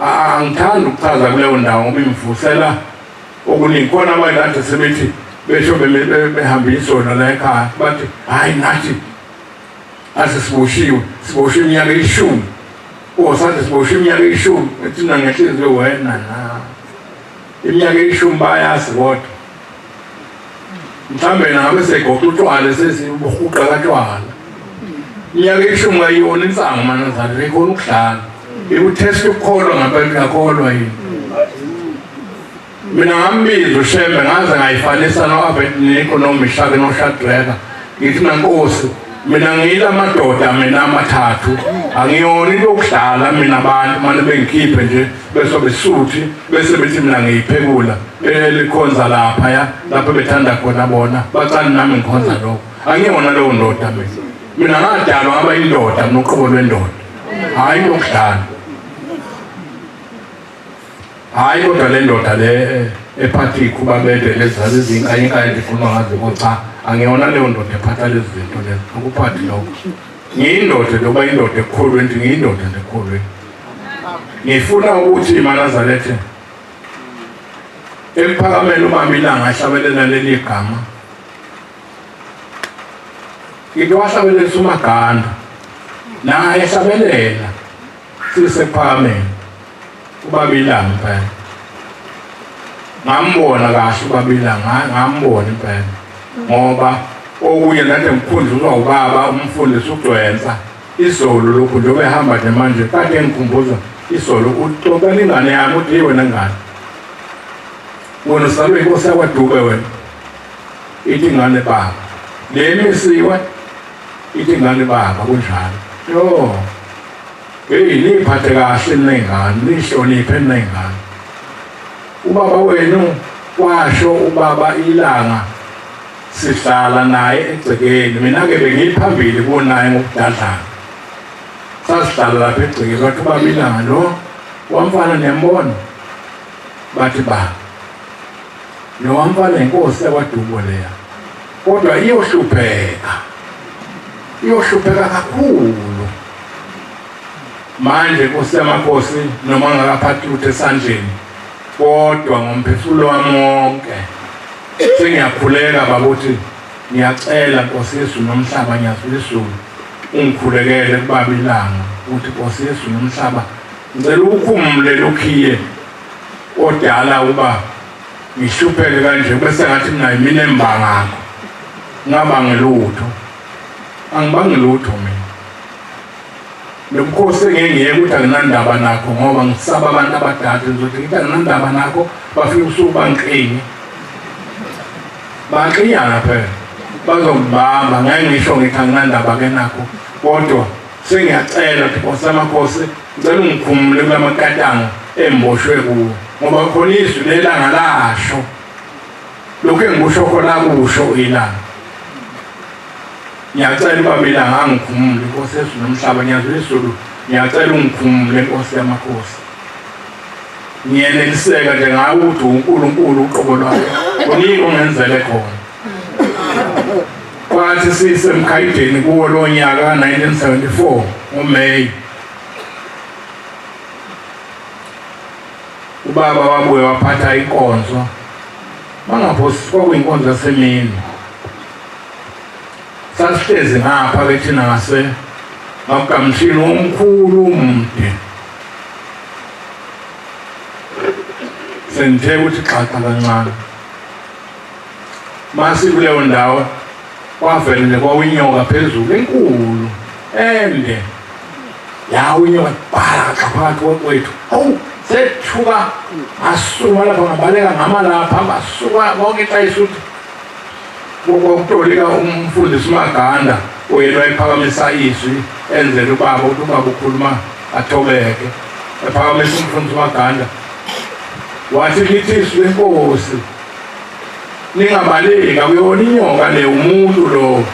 [SPEAKER 5] angithanda ukuchaza kuleyo ndawo ngoba imvusela okuningi khona abanye kade sebethi besho behamba isona la ekhaya bathi hayi nathi asisiboshiwe iminyaka 10 osathi siboshiwe iminyaka 10 ethina ngenhliziyo wena na iminyaka 10 bayazi kodwa mhlambe nabe segoqa utshwala sesibuhuqa katshwala iminyaka 10 ngayona insango Manazaretha ikhona ukudlala iwuthesta ukukholwa ngabantu yakholwa yini mina ngambiza uShembe ngaze ngayifanisa noAbednego noMeshaki noShadraka ngithi nankosi mina ngiyila madoda mina amathathu angiyona into yokudlala mina abantu manje bengikhiphe nje bese besuthi bese bethi mina ngiyiphekula elikhonza lapha lapho bethanda khona bona bacala nami ngikhonza lokho angiyona leyo ndoda mina ngadalwa ngaba indoda noqobo lwendoda hayi lokudlala hayi kodwa le ndoda le ephathi ikhuba bede lezazi izinkanyekanye ndikhuluma ngazo kodwa angiyona leyo ndoda ephatha lezi zinto lezo ukuphathi lokho ngiyindoda loba indoda ekholweni ngiyindoda ekholweni ngifuna ukuthi iManazaretha Emphakameni uMamilanga ahlabelela leli gama into wahlabelelisa uMaganda naye ehlabelela sisephakameni uBabilanga phela ngambona kahle uBabilanga ngambona impela ngoba okunye nade ngikhunduzwa ubaba umfundisi uGcwensa izolo lokhu nje behamba nje manje kade ngikhumbuza izolo uxoxa ingane yami uthi wena ngane wona salwe inkosi yakwaDube wena ithi ngane baba lemisiwe ithi ngane baba kunjalo yo niphathe kahle nengane nihloniphe nengane ubaba wenu washo ubaba Ilanga sihlala naye egcekeni mina-ke bengiphambili kunaye ngokudadlana sasihlala lapha egcekeni bathi ubaba Ilanga lo wamfana niyambona bathi baba lo wamfana inkosi yakwaDubo leya kodwa iyohlupheka kakhulu manje Nkosi yamakhosi noma ngakaphathi lutho esandleni kodwa ngomphefumulo wami wonke sengiyakhuleka baba uthi ngiyacela Nkosi Yesu nomhlaba ngiyazulisa ungikhulekele kubaba Ilanga uthi Nkosi Yesu nomhlaba ngicela ukukhumule lokhiye odala uba ngihlupheke kanje bese ngathi mina yimina embangako ngabangelutho angibangilutho mina Nomkhosi ngiye ukuthi anginandaba nakho ngoba ngisaba abantu abadala ngizothi ngithi anginandaba nakho bafike usuku bangiqinye baqiyana phela bazongibamba ngeke ngisho ngithi anginandaba ke nakho kodwa sengiyacela ukuthi Nkosi yamakhosi ngicela ungikhumule kulamakatango emboshwe kuwo ngoba khona izwi lelanga lasho lokho engikusho khona kusho Ilanga ngiyacela ubaba Ilanga angikhumule Nkosi Yesu nomhlaba ngiyazulisa ngiyacela ungikhumule Nkosi yamakhosi ngiyeneliseka nje ngawe ukuthi uNkulunkulu uqobo lwakhe kunike ungenzele khona kwathi sisemkhayideni kuwo lo nyaka 1974 ngoMeyi ubaba wabuye waphatha inkonzo bangaphosi kwakuyinkonzo yasemini sasihlezi ngapha bethina ngase ngakamshini omkhulu umde senthe ukuthi xaxa kancane masi kuleyo ndawo kwavela nje kwawinyoka phezulu enkulu ende yawinyoka bhala phakathi kwethu hawu sethuka asuka lapha ngabaleka ngamalapha basuka bonke ixayisuthi kokutolika umfundisi uMaganda oyena wayephakamisa izwi enzela ubaba ukuthi ubaba ukhuluma athobeke ephakamisa umfundisi uMaganda wathi lithi izwi lenkosi ningabaleki akuyona inyoka le umuntu lo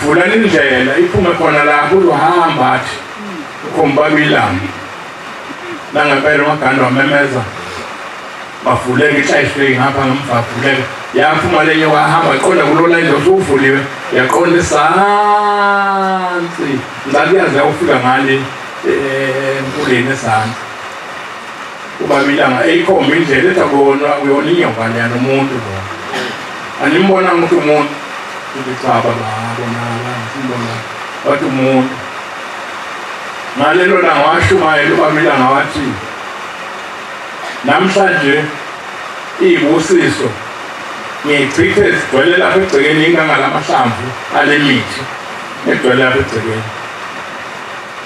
[SPEAKER 5] vulani indlela iphume khona lapho uzohamba athi ukhomba Ilanga nangempela uMaganda wamemeza bavuleka ixayiswe ngapha ngemvavuleka yaphuma le nyoka hamba iqonda kulola indlu uvuliwe yaqonda esansi ngakuyazi uyafika ngale enkuleni esansi ubaba Ilanga eyikhomba indlela ethi uyona inyoka leya nomuntu lo animbona ukuthi umuntu ulicaba babona simbona wathi umuntu ngalelo langa washumayela ubaba Ilanga wathi namhlanje iyibusiso ngiyichithe sigcwele lapha egcekeni ingangalamahlamvu ale mithi egcwele lapha egcekeni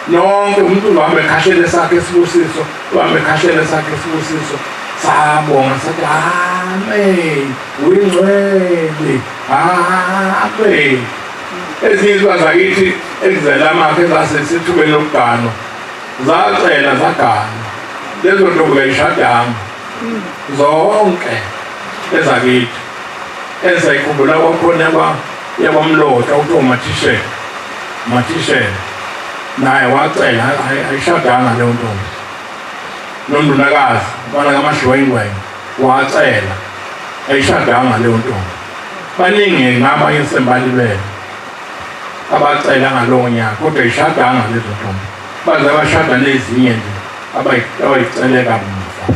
[SPEAKER 5] nonke umuntu uhambe ekhahlele sakhe isibusiso uhambe ekhahlele sakhe isibusiso sabonga sathi amen uyingcwele amen. Ezinye zakithi ezivela amakhe zasesithubeni lokugano zacela zagana lezo ntombi ayishadanga zonke ezakithi ezayikhumbula kwakhona yabamlota uthiwa Mathishela naye wacela ayishadanga leyo ntombi. Nondunakazi ubana kaMahlwengwe wacela ayishadanga leyo ntombi. Baningi ngabanye esembalibele abacela ngalowo nyaka kodwa ayishadanga lezo ntombi. Baze bashada nezinye nje abayicele kamuva.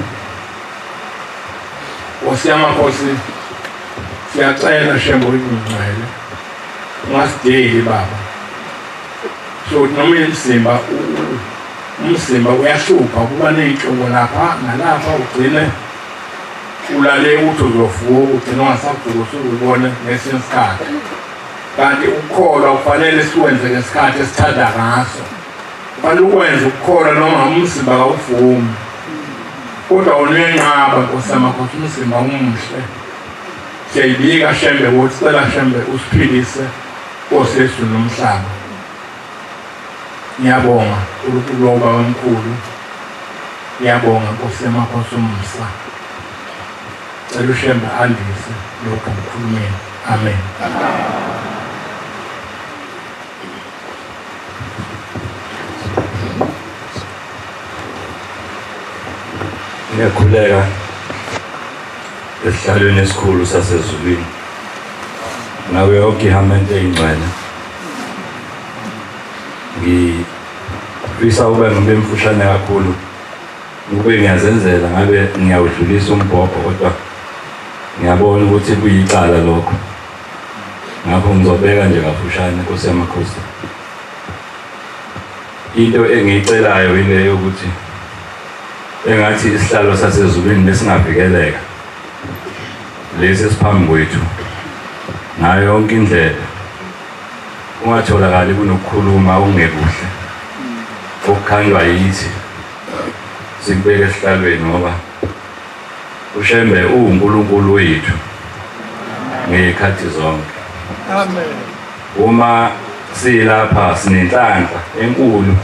[SPEAKER 5] Nkosi siyacela Shembe uyingcwele ungasideli baba. So noma umzimba uyahlupha kuba ney'nhlungu lapha nalapha ugcine ulale ukuthi uzovuka ugcine ungasavuka usubone ngesinye isikhathi. Kanti ukukholwa kufanele siwenze ngesikhathi esithanda ngaso. Kufanele ukwenza ukukholwa noma umzimba kawuvumi. Kodwa wona uyenqaba Nkosi yamakhosi umzimba umuhle. Siyayibika Shembe ukuthi cela Shembe usiphilise Nkosi yezulu nomhlaba. Ngiyabonga uNkulunkulu Baba omkhulu. Ngiyabonga Nkosi yamakhosi umsa. Cela uShembe andise lokhu ngikhulumeni. Amen.
[SPEAKER 6] Ngiyakhuleka esihlalweni esikhulu sasezulwini nawe yonke ihamente eyingcwele. Ngifisa ube ngibe mfushane kakhulu ube ngiyazenzela ngabe ngiyawudlulisa umbhobho kodwa ngiyabona ukuthi kuyicala lokho. Ngakho ngizobeka nje kafushane Nkosi yamakhosi. Into engiyicelayo ile ukuthi engathi isihlalo sasezulwini besingavikeleka lesi esiphambi kwethu ngayo yonke indlela. Ungatholakali kunokukhuluma okungekuhle okukhandwa yithi sikubeke esihlalweni ngoba uShembe uNkulunkulu wethu ngezikhathi zonke.
[SPEAKER 5] Amen.
[SPEAKER 6] Uma silapha sinenhlanhla enkulu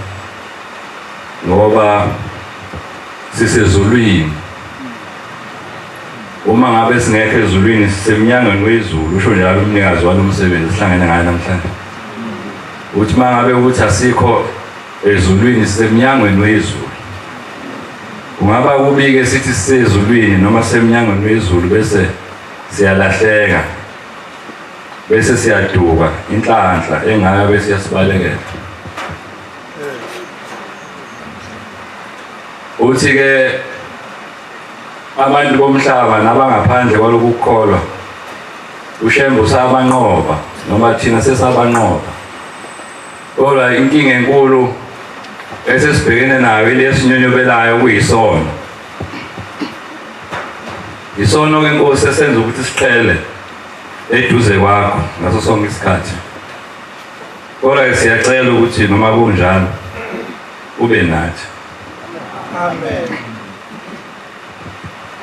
[SPEAKER 6] ngoba sisezulwini. Uma ngabe singekho ezulwini sisemnyangweni wezulu usho njalo umnikazi walomsebenzi sihlangene ngayo namhlanje. Uthi mangabe ukuthi asikho ezulwini sisemnyangweni wezulu. Kungaba kubike sithi sisezulwini noma semnyangweni wezulu bese siyalahleka. Bese siyaduka inhlanhla engabe siyasibalekela. Uthi ke abantu bomhlaba nabangaphandle kwaloku kukholwa uShembe usabanqoba noma thina sesabanqoba. Kodwa inkinga enkulu esesibhekene nayo ilesinyonyobelayo kuyisono. Isono ke Nkosi esenza ukuthi siqhele eduze kwakho ngaso sonke isikhathi. Kodwa siyacela ukuthi noma kunjalo ube nathi.
[SPEAKER 5] Amen.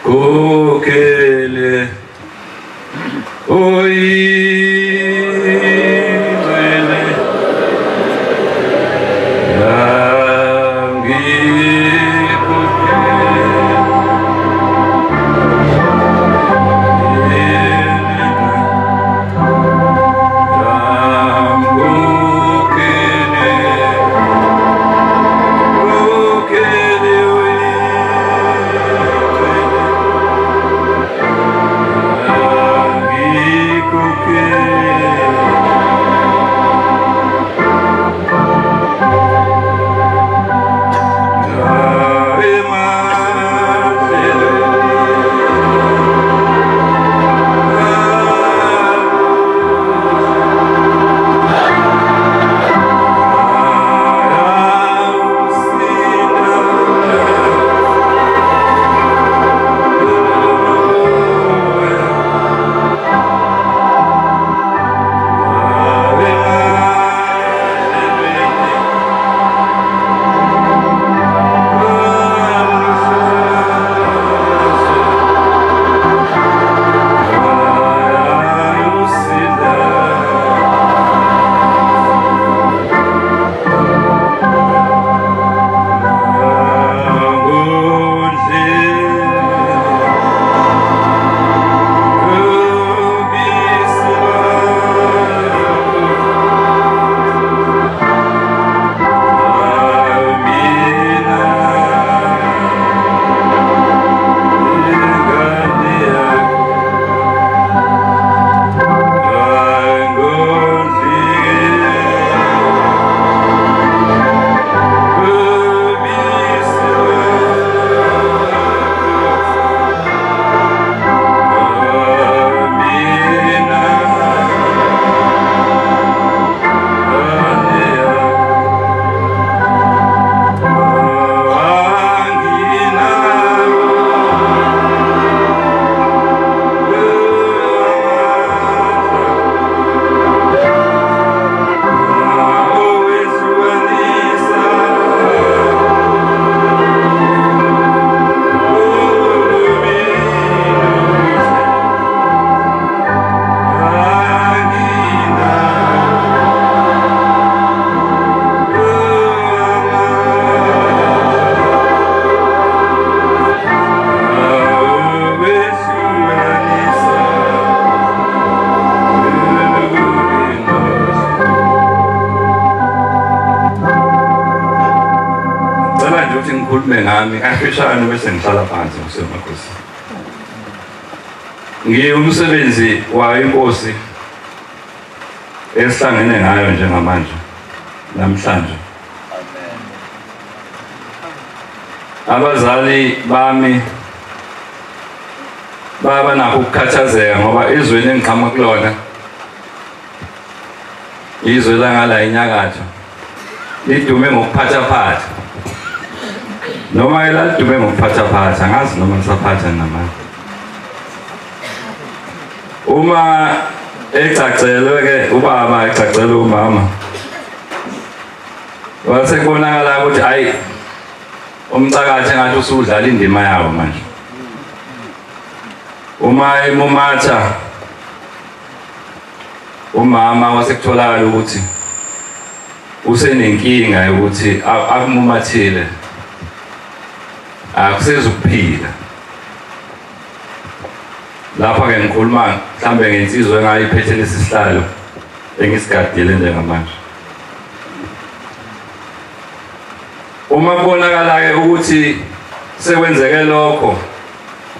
[SPEAKER 6] Kokele ngikhulume ngami kafishane bese ngihlala phansi uSemakhosi. Ngiyumsebenzi wayo inkosi esihlangene ngayo njengamanje namhlanje. Abazali bami baba nakho ukukhathazeka ngoba izweni engiqhamuka kulona izwe langala enyakatho lidume ngokuphathaphatha noma eladume ngokuphathaphatha ngazi noma lisaphatha namanje. Uma ecacelwe-ke ubaba ecacelwe umama wase kubonakala ukuthi hayi umcakathe ngathi usudlala indima yawo manje. Uma emumatha umama wasekutholakala ukuthi usenenkinga yokuthi akumumathile akusezukuphila. Lapha-ke ngikhuluma mhlambe ngensizwa engayiphethe lesi sihlalo engisigadile njengamanje. Uma kubonakala-ke ukuthi sekwenzeke lokho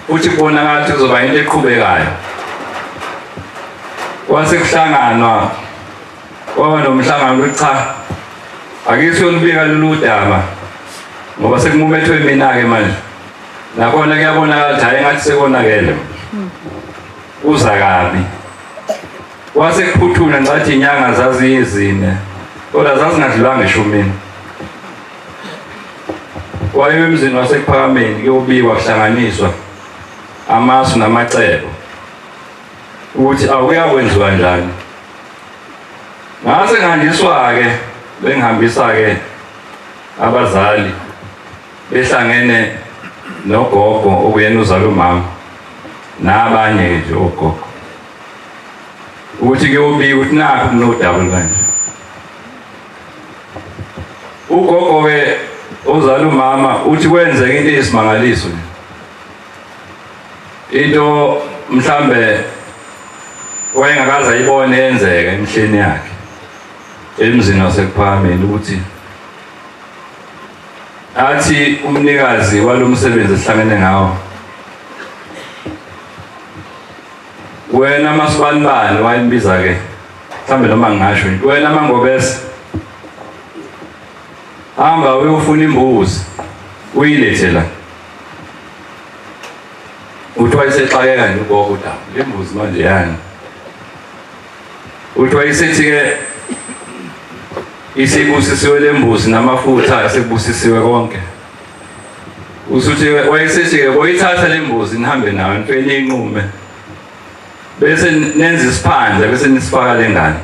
[SPEAKER 6] futhi kubonakala ukuthi kuzoba into eqhubekayo, kwase kuhlanganwa kwaba nomhlangano ukuthi cha ake siyolibika lolu daba ngoba sekumumethwe mina-ke manje nakhona kuyabonakala ukuthi hayi ngathi sekonakele uza kabi. Kwase kuphuthuna ngicathi inyanga zaziyizine kodwa zazingadlulanga eshumini. Kwayiwe emzini wasekuphakameni kuyobikwa kuhlanganiswa amasu namacebo ukuthi awuyakwenziwa njani. Ngase ngihanjiswa-ke bengihambisa-ke abazali behlangene nogogo okuyena uzala umama nabanye nje ogogo ukuthi kuyobika ukuthi nakho kunodaba kanje. Ugogo-ke uzala umama uthi kwenzeke into eyisimangaliso, into mhlambe wayengakaze ayibone yenzeka emhleni yakhe emzini wasekuphakameni ukuthi athi umnikazi walo msebenzi esihlangene ngawo wena masibanibani wayembiza-ke mhlambe noma ngingasho nje wena Mangobese hamba uyofuna imbuzi uyilethe la. Uthi wayesexakeka nje ugogo udaba le mbuzi manje yani. Uthi wayesethi-ke isibusisiwe le mbuzi namafutha sekubusisiwe konke. Usuthi wayesethi-ke boyithatha le mbuzi nihambe nayo nifele inqume bese nenza isiphandla bese nisifaka le ngane.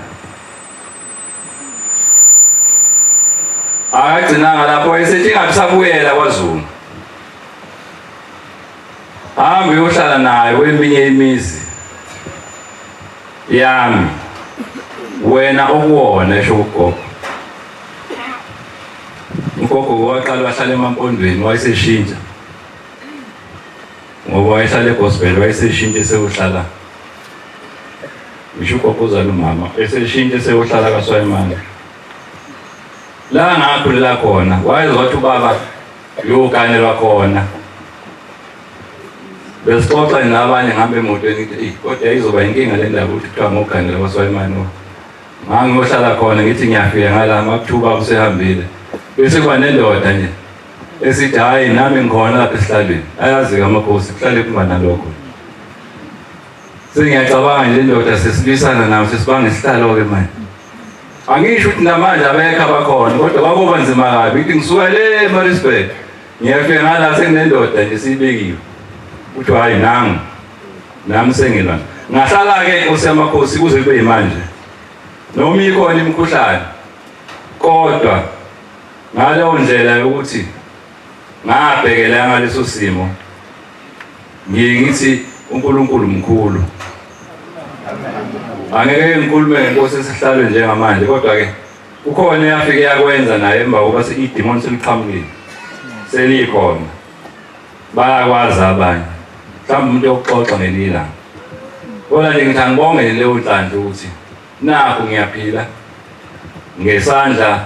[SPEAKER 6] Akagcinanga lapho wayesethi ingabisabuyela kwaZulu, hambe uyohlala nayo kweminye imizi yami wena okuwona esho ugogo. Ugogo waqala wahlala eMampondweni wayeseshintsha ngoba wayehlala eGospel wayeseshintsha seyohlala ngisho ugogo uzala umama eseshintsha seyohlala kaSwayimani. La ngakhulela khona wayezwa ukuthi ubaba uyokanelwa khona. Besixoxa nabanye ngihambe emotweni ngithi kodwa izoba inkinga le ndaba ukuthi kuthiwa ngoganela kwaSwayimani. Ngangiyohlala khona ngithi ngiyafika ngala amathuba kusehambile bese kuba nendoda nje esithi hayi nami ngikhona lapha esihlalweni ayazi-ke amakhosi kuhlale kuba nalokho. Sengiyacabanga nje indoda sesilwisana nayo sesibanga isihlalo-ke manje. Angisho ukuthi namanje abekho abakhona kodwa kwakuba nzima kabi ukuthi ngisuka le eMaritzburg ngiyafika ngala senginendoda nje siyibekiwe ukuthi hayi nami sengilwa. Ngahlala-ke inkosi yamakhosi kuze kube yimanje noma ikhona imikhuhlane kodwa ngaleyo ndlela yokuthi ngabhekela ngaleso simo ngithi uNkulunkulu mkhulu. Angeke ngikhulume ngenkosi esihlalwe njengamanje kodwa-ke ukhona eyafike yakwenza naye emva kokuba idemon seliqhamukile selikhona bayakwazi abanye mhlawumbe umuntu yokuxoxa ngelinye ilanga. Kodwa nje ngithi angibonge leyo nhlanhla ukuthi nakho ngiyaphila ngesandla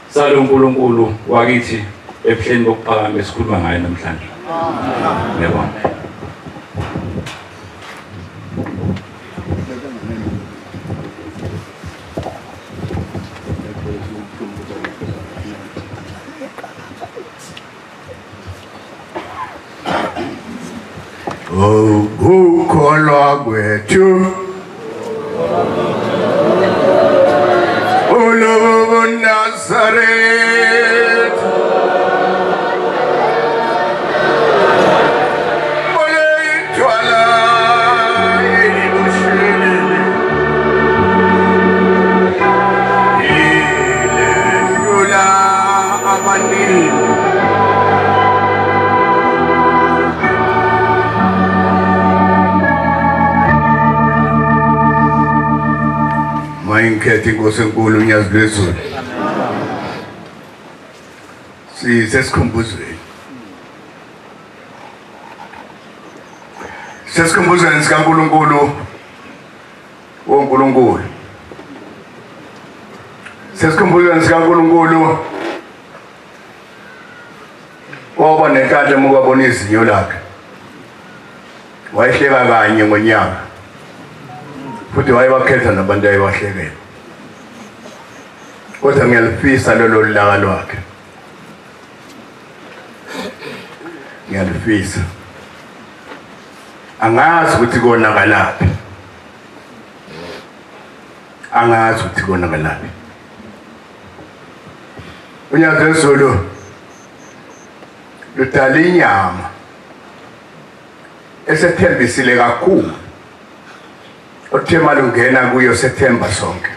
[SPEAKER 6] salo uNkulunkulu wakithi ebuhleni bokuphakama esikhuluma ngayo namhlanje. Ngiyabonga.
[SPEAKER 5] Ukholwa kwethu ulobo Nazareth oyithwala ibushele ile yula abanini Mayinkethi inkosi enkulu unyazi lwezulu. Sisesikhumbuzweni. Sisesikhumbuzweni sikaNkulunkulu woNkulunkulu. Sisesikhumbuzweni sikaNkulunkulu waba nenhlanhla mukabona izinyo lakhe. Wayehleka kanye ngonyaka. Futhi wayebakhetha nabantu ayebahlekela. Kodwa ngiyalifisa lolo laka lwakhe. Ngiyalifisa. Angazi ukuthi konakalaphi. Angazi ukuthi konakalaphi. Unyazi lwezulu ludala inyama esethembisile kakhulu. Othema lungena kuyo September sonke.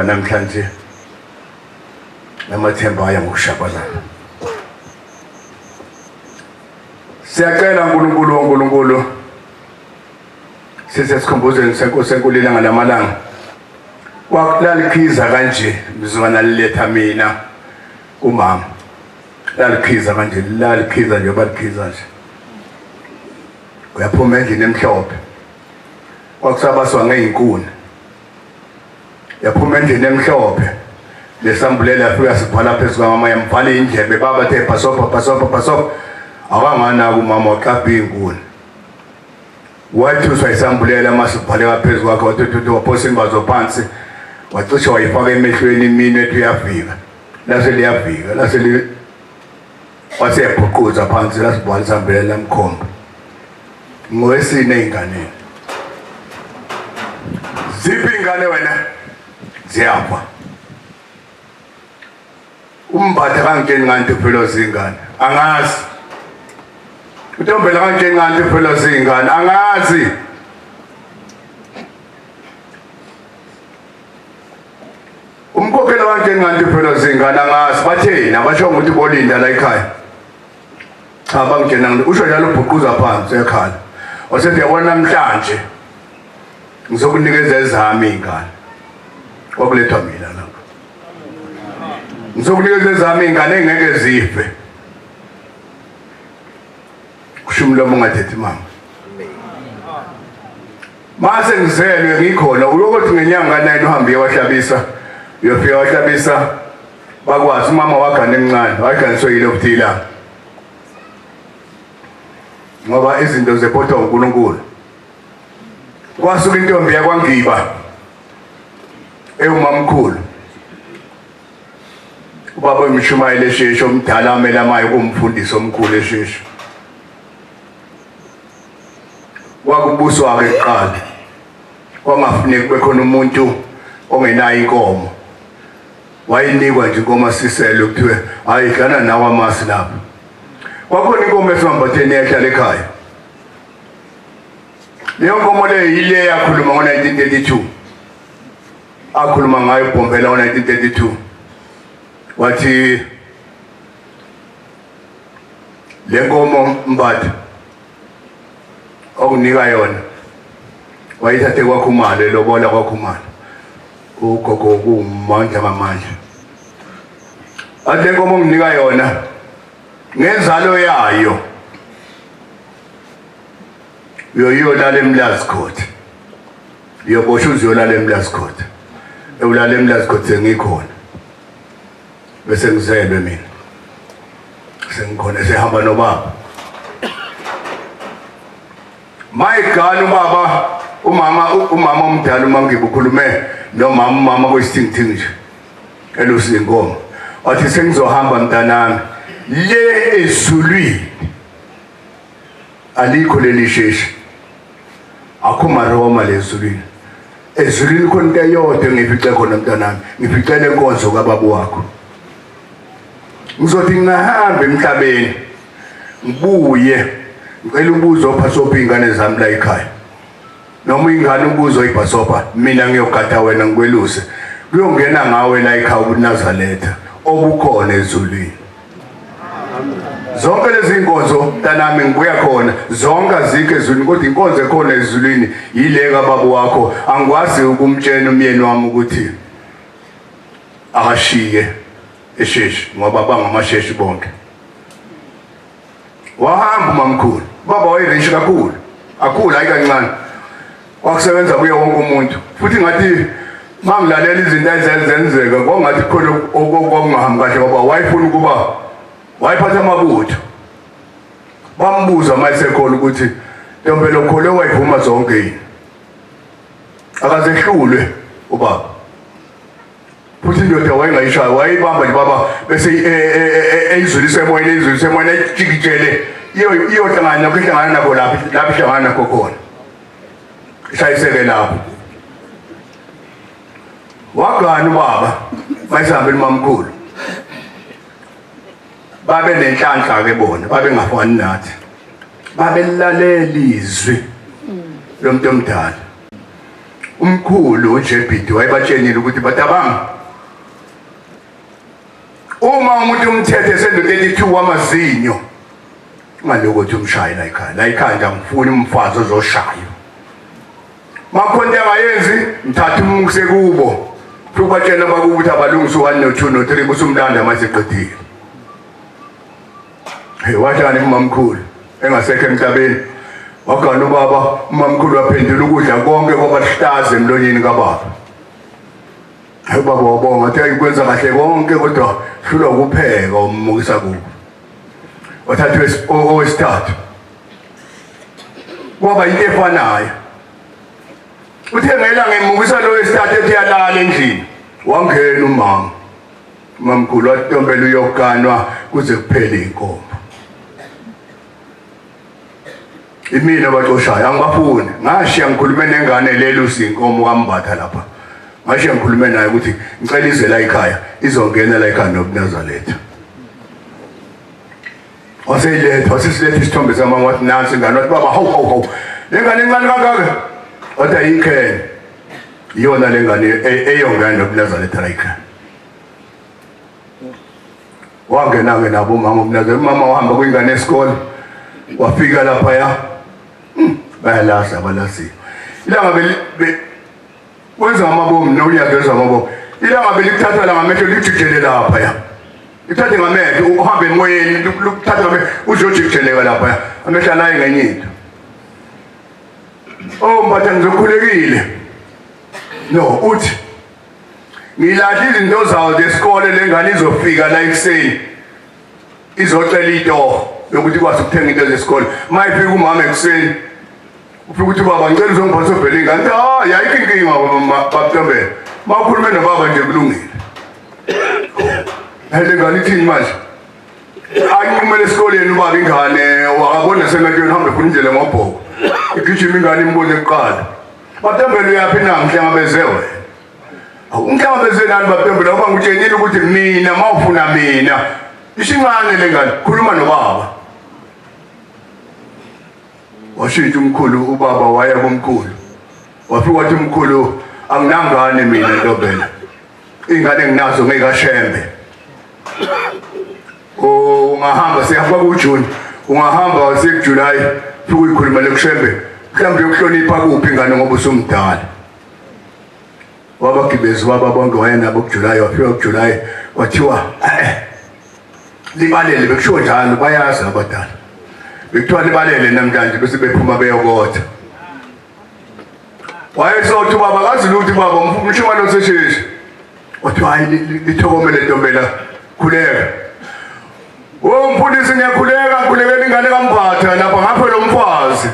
[SPEAKER 5] Namhlanje namathemba aya ngokushabalala. Siyacela uNkulunkulu sisesikhumbuzo senkosi enkulu ilanga lamalanga. Kwakulaliphiza kanje mzwana liletha mina umama. Laliphiza kanje laliphiza nje baliphiza nje. Uyaphuma endlini emhlophe. Kwakusabaswa ngeinkuni. Yaphuma endlini emhlophe. Lesambulela afika sibhala phezulu kwamama yambhala indlebe baba the pasopa. Awangana kumama waqapha inkuni. Wathi usayisambulela masibhalela phezulu kwakhe wathi waphosa imbazo phansi. Wacishe wayifaka emehlweni imini ethi uyafika. Lase liyafika, wasebhuquza phansi lasibhala isambulela lamkhomba. Ngowesine ingane. Ziphi ingane wena? Ziyapha. Umbatha kangeni nganti phela zingane. Angazi. Utombela kangeni nganti phela zingane. Angazi. Umkhokhela kangeni nganti phela zingane angazi. Bathena basho ukuthi bolinda la ekhaya. Cha bangena usho njalo ubhuquza phansi ekhala. Wasethi yabona namhlanje ngizokunikeza ezami ingane. Kwakulethwa mina lapha. Ngizokunikeza ezami ingane engeke zife. Kusho umlomo ungathethi mama. Mase ngizelwe ngikhona uyokuthi ngenyanga 9 uhambe wahlabisa. Uyofika wahlabisa bakwazi umama wakhe emncane wayiganiswe yile okuthila. Ngoba izinto zephothwa uNkulunkulu. Kwasuka intombi yakwaNgiba ewumamkhulu. Ubaba uMshumayeli eSheshe omdala amele amaye kumfundisi omkhulu eSheshe. Wakubuswa ke kuqala. Kwangafuneki kube khona umuntu ongenayo inkomo. Wayinikwa nje inkomo sisele ukuthiwe ayidlana nawe amasi lapha. Kwakhona inkomo esambatheni ehlala ekhaya. Leyo nkomo le yile yakhuluma ngo1932. Akhuluma ngayo Bombela ngo1932. Wathi le nkomo Mbatha okunika yona wayithathe kwaKhumalo lobola kwaKhumalo. Ugogo kumandla ngamandla. Ade nkomo nginika yona ngenzalo yayo uyolala eMlazikhot. Uyobosha uzolala eMlazikhot. Ewulala eMlazikhot sengikhona. bese ngizelwe mina sengikhona sehamba nobaba mayigana ubaba umama omdala uma ngibukhulume nomama kwesithingithingi nje elusinkomo wathi sengizohamba mntanami le ezulwini alikho leli sheshi akho maroma lezulwini ezulwini khona into eyodwa engifice khona mntanami ngificele inkonzo kababa wakho ngizothi ngahamba emhlabeni ngibuye ngicela ubuzo ophasopa ingane zami la ekhaya noma ingane ubuzo ibhasopa mina ngiyogada wena ngikweluse kuyongena ngawe la ekhaya ubuNazaretha obukhona ezulwini zonke lezi inkonzo mntanami ngibuya khona zonke azikho ezulwini kodwa inkonzo ekhona ezulwini yile kababa wakho angikwazi ukumtshela umyeni wami ukuthi akashiye esheshi ngoba bangamasheshi bonke wahamba mamkhulu baba wayerishi kakhulu hayi kancane wakusebenza kuye wonke umuntu futhi ngathi mangilalela izinto ezenzeka kongathi khona okungahambi kahle ngoba wayefuna ukuba wayephatha amabutho bambuza mayisekhona ukuthi ntombela ukhole wayivuma zonke yini akazehlulwe ubaba futhi indoda wayengayishaya wayibamba nje baba bese eyizulisa emoyeni ejikijele iyohlangana nakho ihlangana nakho lapho ihlangana nakho khona ishayiseke lapho wagana ubaba mayisihambeni mamkhulu babe nenhlanhla ke bona babe ngafani nathi babelalela izwi lomuntu omdala umkhulu uJebhidi wayebatshenile ukuthi batabanga uma umuntu umthethe sendoda 32 wamazinyo ngalokuthi umshaye la ekhaya nje angifuni umfazi ozoshaya makhonto engayenzi mthatha umuse kubo futhi batshela bakuthi abalungisa 1 no 2 no 3 busumlanda mase qedile wajani umamkhulu engasekho emhlabeni wagana ubaba umamkhulu waphendula ukudla konke kwabahlaza emlonyeni kababa ubaba wabonga athi ayikwenza kahle konke kodwa hlula ukupheka ummukisa kubo wathatha owesithathu kwaba into efanayo uthe ngela ngemukisa lo wesithathu ethi yalala endlini wangena umamkhulu wathitombela uyoganwa kuze kuphele inkomo imina baxoshaya angibafuni ngashiya ngikhulume nengane lelo sinkomo kambatha lapha ngashiya ngikhulume naye ukuthi ngicela ize la ekhaya izongena la ekhaya nobuNazaretha waseyiletha wasisiletha isithombe samama wathi nansi ingane wathi baba hawu lengane encane kangaka wathi ayikhene iyona lengane eyongena nobuNazaretha la ekhaya wangena-ke nabo umama ubuNazaretha umama wahamba kwingane esikole wafika laphaya bayalahla abalasiwe ilanga wenza amabomu nonyaka wenza amabomu ilanga belikuthatha la ngamehlo likujikijele laphaya lithathe ngamehlo uhambe emoyeni likuthatha ngamehlo uzojikijeleka laphaya amehlo alaye ngenye into mpatha ngizokhulekile no uthi ngilahla izinto zawo zesikole lengane izofika la ekuseni izocela itoho yokuthi kwazi ukuthenga into zesikole mayifika umama ekuseni ufika ukuthi baba ngicela uzongiphatha obhelingi kanti yayikho inkinga babatombela makhulume nobaba nje kulungile hele ngane ithini manje ayinqumele esikoleni ubaba ingane wakabona semetweni uhambe funa indlela ngobhoko igijima ingane imbone kuqala batombela uyaphi namhlangabeze wena umhlangabeze nani batombela uba ngitshenile ukuthi mina mawufuna mina ishincane lengane khuluma nobaba washintsha umkhulu ubaba waya kumkhulu wafika wathi umkhulu anginangane mina ntombela ingane nginazo ngekashembe ungahamba siyahamba kuJune ungahamba wasekuJuly fika uyikhuluma lekushembe mhlawumbe yokuhlonipha kuphi ingane ngoba usumdala wabagibezi baba bonke wayenabo kuJuly wafika kuJuly wathiwa libalele bekusho njalo bayazi abadala bekuthiwa libalele namhlanje bese bephuma beyokotha wayesothi ubaba akazi lutho baba umshumane osesheshi wathi hayi lithokomele ntombela khuleka mfundisi ngiyakhulekela ingane kaMbatha lapha ngapha lo mfazi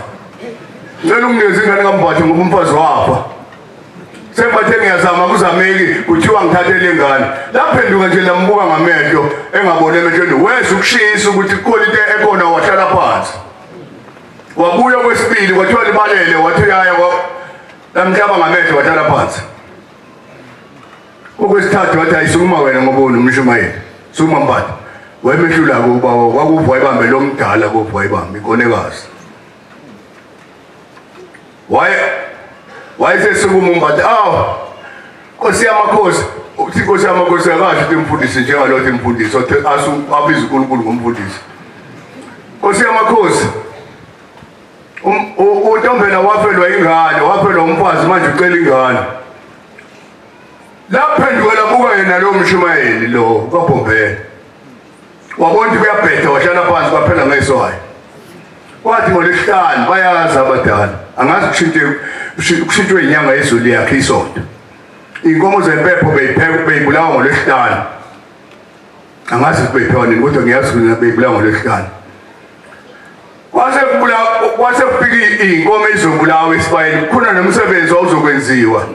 [SPEAKER 5] ngicela unginikeze ingane kaMbatha ngoba umfazi wafa sembathe ngiyazama kuzameki kuthiwa ngithathele ingane laphenduka nje lambuka ngamehlo engabone emehlweni wese ukushisa ukuthi kukhona into ekhona wahlala phansi wabuya kwesibili kwathiwa libalele wathi yaya lamhlaba ngamehlo wahlala phansi okwesithathu wathi ayisukuma wena ngoba unomshumayeli sukuma Mbatha wayemehlula kuba kwakuva ibambe lomdala kuva ibambe ikonekazi wayesesukuma Mbatha Nkosi yamakhosi uthi Nkosi yamakhosi akahle ukuthi imfundisi njengalothi imfundisi abiza uNkulunkulu ngomfundisi Nkosi yamakhosi uNtombela wafelwa ingane wafelwa umfazi manje ucela ingane laphenduka labuka yena lo mshumayeli lo kaBhombela wabona ukuthi kuyabhetha wahlala phansi kwaphela ngesowayo wathi ngolesihlanu bayazi abadala angazi kushintshwe inyanga yezulu yakhe isonto inkomo zempepho beyibulawa ngolesihlanu angazi beyiphewa nini kodwa ngiyazi ukuthi beyibulawa ngolesihlanu kwase kufika inkomo ezobulawa esibayeni kukhona nomsebenzi ozokwenziwa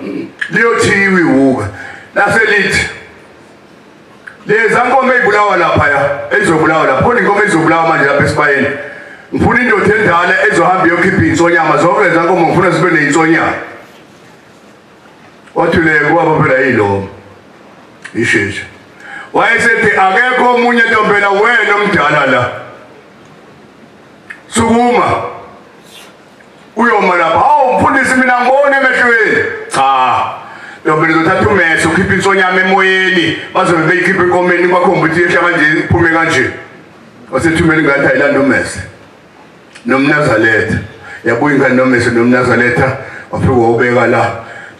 [SPEAKER 5] liyothiwa iwuka laselithi leza nkomo ezibulawa lapha ezobulawa lapha khona inkomo ezobulawa manje lapha esibayeni ngifuna indoda endala ezohamba iyokhipha insonyama zonke leza nkomo ngifuna zibe neinsonyama wathuleka kwaba phela yilo isheshe wayesethi akekho omunye Ntombela wena omdala la sukuma uyoma lapha mfundisi mina ngibone emehlweni cha Ntombela uzothatha umeso ukhipha insonyama emoyeni bazobe beyikhipha enkomeni bakhomba ukuthi yehla kanje iphume kanje wasethumela ingane ayilanda umese nomnazaletha yabuya ingane nomese nomnazaletha wafika wobeka la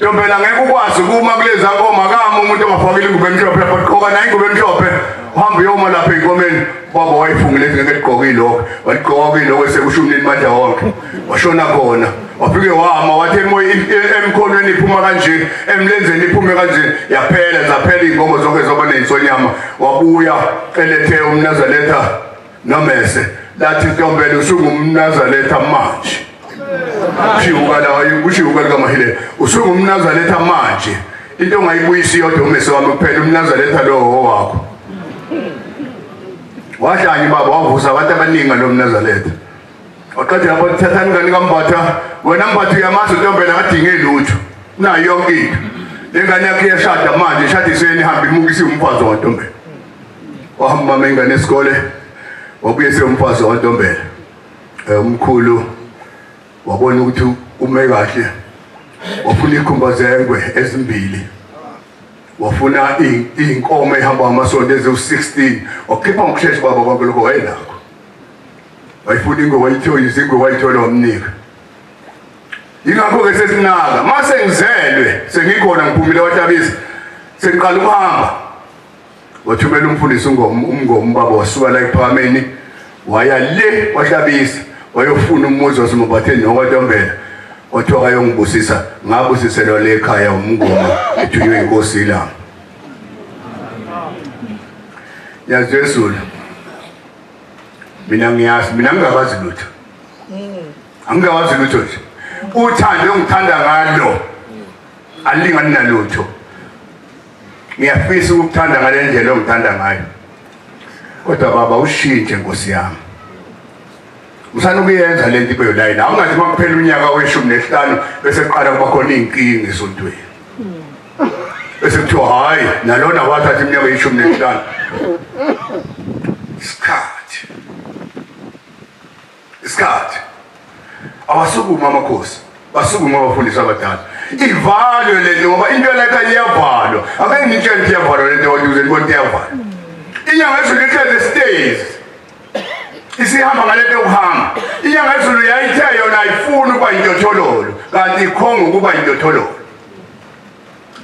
[SPEAKER 5] Ntombela ngeke ukwazi kuma kuleza nkomo akama umuntu ongafakile ingubo emhlophe lapha qhoka nayo ingubo emhlophe uhamba uyoma lapha enkomeni baba wayifungile ngeke ligqoke lokho waligqoka lokho sekushumini manje wonke washona khona wafike wama wathi emkhonweni iphuma kanje emlenzeni iphume kanje zaphela inkomo zonke zoba neinsonyama wabuya elethe umnazaletha nomese lathi Ntombela usungumnazaletha manje kushiwuka likamahile usungumnazaletha manje into ongayibuyisi yodwa umese wami kuphela umnazaletha lowo wakho wahlanye baba wavusa abantu abaningi lo mnazaletha waqeda lapho thathani ngani kaMbatha wena Mbatha uyamazi Ntombela akadinge lutho nayo yonke into lengane yakhe yashada manje ishadisweni ihamba imukisi umfazi waNtombela wahamba mama ingane esikole wabuye umfazi waNtombela umkhulu wabona ukuthi ume kahle wafuna ikhumbazengwe ezimbili wafuna inkomo ehamba amasonto eziwu16 wakhipha ngokusheshsha baba konke lokho wayelakho wayifuna ingwe wayithola izingwe wayithola wamnika ingakho-ke sesinaka mase ngizelwe sengikhona ngiphumile waThabisa sengiqala ukuhamba wathumela umfundisi umngomo baba wasuka la ePhakameni waya le waThabisa wayofuna umuzi waseMabatheni nokwaNtombela wathiwa kayongibusisa ngabusiselwa le ekhaya umngoma ethunywe inkosi ilanga yazwezulu mina ngingakazi lutho angikazi lutho nje uthando ongithanda ngalo alingani nalutho ngiyafisa ukukuthanda ngale ndlela ongithanda ngayo kodwa baba ushintshe Nkosi yami usana ukuyenza lento ibe yolayina awungathi makuphela unyaka we15 bese kuqala kuba khona inkingi esontweni bese kuthiwa hayi nalona wathatha iminyaka ye15 isikhathi awasukuma amakhosi basukuma abafundisi abadala ivalwe lento ngoba into leka iyavalwa ake ngitshela iyavalwa lento waduze konke iyavalwa inyanga ezulu ihleze stays isihamba ngalento yokuhamba inyanga ezulu yayithe yona ayifuni ukuba intothololo kanti ikhonga ukuba intothololo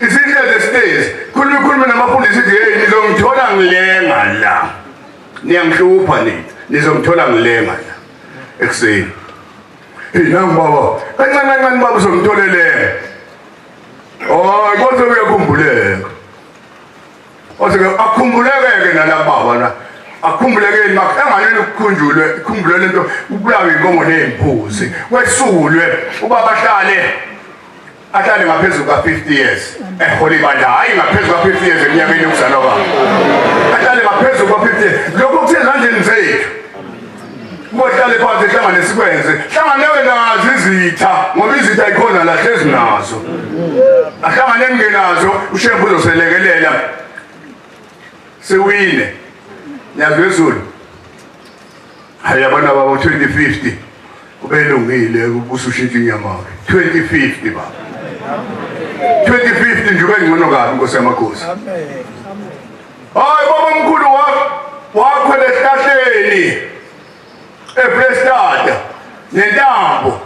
[SPEAKER 5] isihleze stays khuluma namafundisi ithi hey nizongithola ngilenga la niyangihlupha nizongithola ngilenga la ekuseni nangu baba kancane baba uzongitholelela kodwa uyakhumbuleka akhumbuleke nala baba na akhumbulekeni makuhlanganele ukukhunjulwe ikhumbule lento ubulawe inkomo nezimbuzi kwesulwe ubaba ahlale ngaphezulu ka 50 years eholi bandla hayi ngaphezulu ka 50 years eminyakeni yokuzalwa kwakhe ahlale ngaphezulu ka 50 years lokho kusezandleni zethu Bohlale phansi ehlangane sikwenze hlanganewe nazo izitha ngoba izitha ikhona la hlezi nazo ahlangane ngenazo ushembu uzoselekelela sewine yazwezulu hayi abana baba 2050 ubelungile ubusushintsha inyama 2050 baba 2050 nje ngcono kabi Nkosi yamakhosi hayi baba mkhulu wakho lehlahleni ePrestata nentambo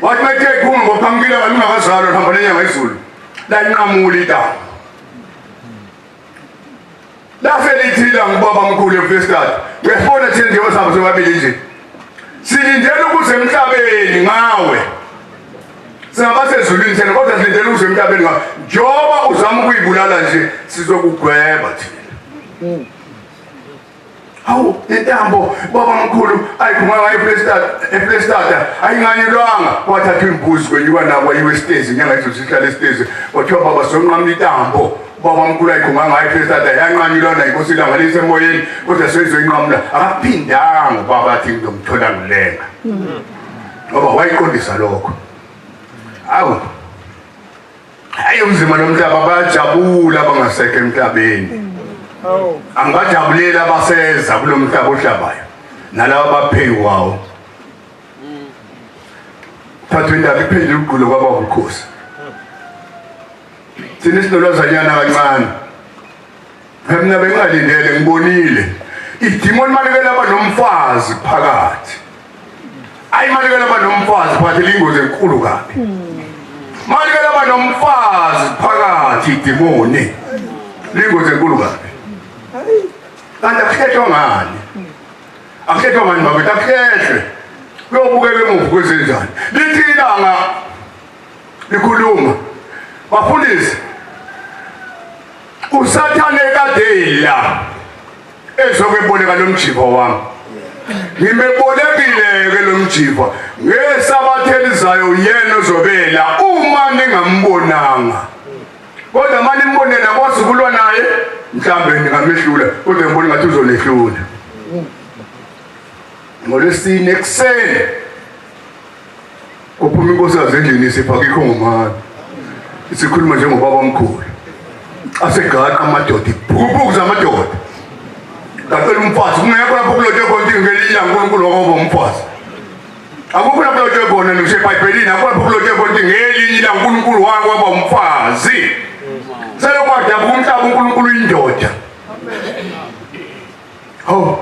[SPEAKER 5] wathi methe ikhulu ngophambili ngalungakazalwa hamba lenyanga izulu la inqamula intambo laselithila ngubaba mkhulu ePrestata uyafona thina nje wasaba sobabili nje silindele ukuze emhlabeni ngawe singabasezulwini thina kodwa silindele ukuze emhlabeni ngawe njoba uzama ukuyibulala nje sizokugweba thina Hawu intambo baba mkhulu ayikhumanga ePrestata ayinganyelwanga wathatha imbuzi kwenyuka nabo eWestern inyanga izosihlala eStezi wathiwa baba sonqamla intambo baba mkhulu ayikhumanga ePrestata yanqanyelwa naYinkosi langalise emoyeni kodwa seyizoyinqamla akaphindanga baba athi ngizomthola ngilenga ngoba wayiqondisa lokho hayi umzima nomhlaba bayajabula bangasekho emhlabeni angajabulela abaseza kulomhlaba ohlabayo nalabo baphenyi kwawo thathwe indaba iphendule ugulo kwaba ubukhosi thina sinolwazanyana kancane mina bengalindele ngibonile idimoni malekela abanomfazi phakathi ayimalekela abanomfazi phakathi lingozi enkulu kabi malekela abanomfazi phakathi idimoni lingozi enkulu kabi kanti akukhethwa ngani akukhethwa ngani babethu akukhethwe kuyobukeka emuva kwezenjani lithi ilanga likhuluma bafundisi usathane kadela ezokweboleka lo mjivo wami ngimebolekile-ke lo mjivo ngesabatha elizayo yena ozobela uma ningambonanga kodwa manje nimbonela kwazi ukulwa naye mhlambe ningamehlula kodwa ngibona ngathi uzolehlula ngolwesine ekuseni kuphuma inkosikazi endlini isiphaka ikhongomani isikhuluma njengobaba omkhulu asegaqa amadoda ibhukubuku zamadoda ngacela umfazi kungekho lapho kulotshwe khona ukuthi ngelinye uNkulunkulu wakwaba umfazi akukho lapho kulotshwe khona nisebhayibhelini akukho lapho kulotshwe khona ukuthi ngelinye la uNkulunkulu wakwaba umfazi selokwadaba umhlaba uNkulunkulu indoda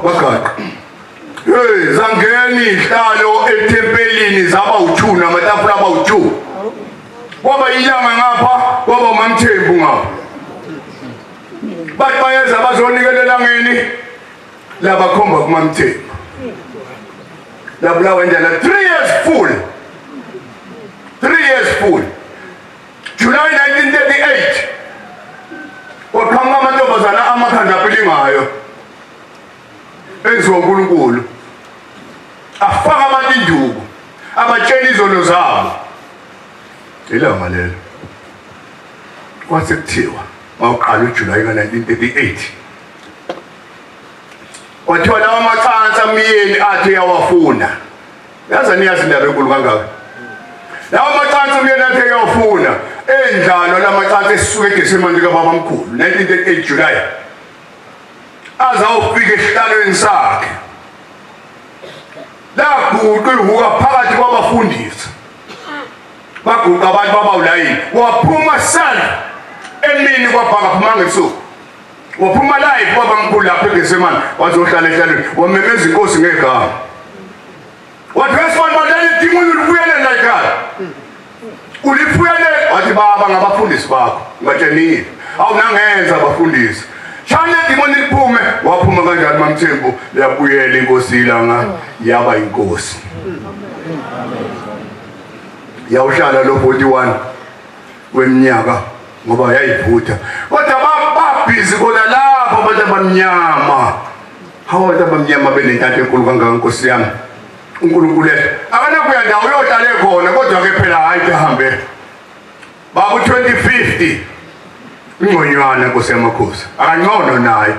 [SPEAKER 5] bagaqa zangeni ihlalo etempelini zaba u2 namatafula aba u2 kwaba ilanga ngapha kwaba uMamthembu ngapha bathi bayeza bazonikela elangeni labakhomba kuMamthembu labulawa indlela 3 years full July 1938 wakhanga amantombazana amakhanda aphilingayo enziwa uNkulunkulu afaka abantu induku abatshela izono zabo ilanga lelo kwase kuthiwa mawuqala uJuly ka1938 wathiwa lawa machansi amyeni athi uyawafuna yazi niyazi indaba enkulu kangaka lawa machansi amyeni athi uyawafuna endlalo lamachansi esisuka eGetsemane kababa mkhulu 1938 July azawufika esihlalweni sakhe laguqa ihuka phakathi kwabafundisi baguqa abantu babawulayini waphuma sana emini kwabhanga phuma ngesuku waphuma live kwaba mkhulu lapha eGetsemane wazohlala ehlalweni wamemeza inkosi ngegama wathi wesifana badlala idimoni ulifuyele la ekhaya ulifuyele wathi baba ngabafundisi bakho ngatshenile awunangenza abafundisi shana idimoni liphume waphuma kanjani Mamthembu yabuyela inkosi ilanga yaba inkosi yawuhlala lo 41 weminyaka ngoba yayivutha kodwa babhizi kona la lapho abantu abamnyama abantu abamnyama benentatho enkulu kangaka Nkosi yami uNkulunkulu akanakuya ndawo uyohlala khona kodwa ke phela hayi kuhambe babu 2050 Ngconywana Nkosi yamakhosi akangcono naye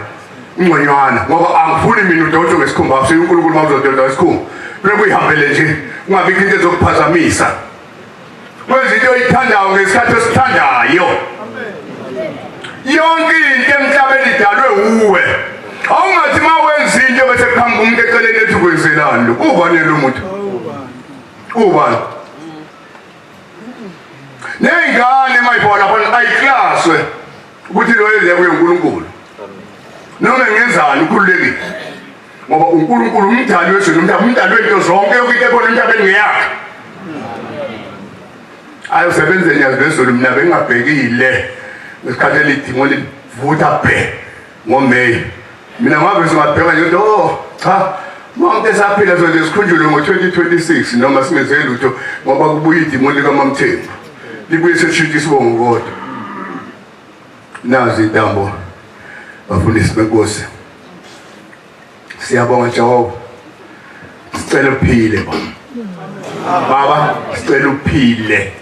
[SPEAKER 5] Ngconywana ngoba angifuni mina udodwe ngesikhumba akusiyo uNkulunkulu mawuzododwa ngesikhumba bese uyihambele nje ungabikho into ezokuphazamisa kwenza into oyithandayo ngesikhathi osithandayo yonke into emhlabeni idalwe uwe awungathi mawenza into bese kuhamba umuntu eceleni ethi kwenzelani ubani lo muntu ubani nengane mayibona lapha ayiklaswe ukuthi lo yenze kuNkulunkulu noma ngenzani ukhululekile ngoba uNkulunkulu umdali wezwe umdali wento zonke ukuthi ebona emhlabeni ngeyakhe ayosebenza nyazi bezulu mina bengabhekile ngesikhathi elidingo livutha bhe ngoMeyi mina ngabe singabheka nje cha Mama esaphila sonke sikhunjulwe ngo2026 noma singenze lutho ngoba kubuye idimo likaMamthembu libuye seshithi sibongo kodwa nazi idambo bafundisi benkosi siyabonga Jehova sicela uphile baba sicela uphile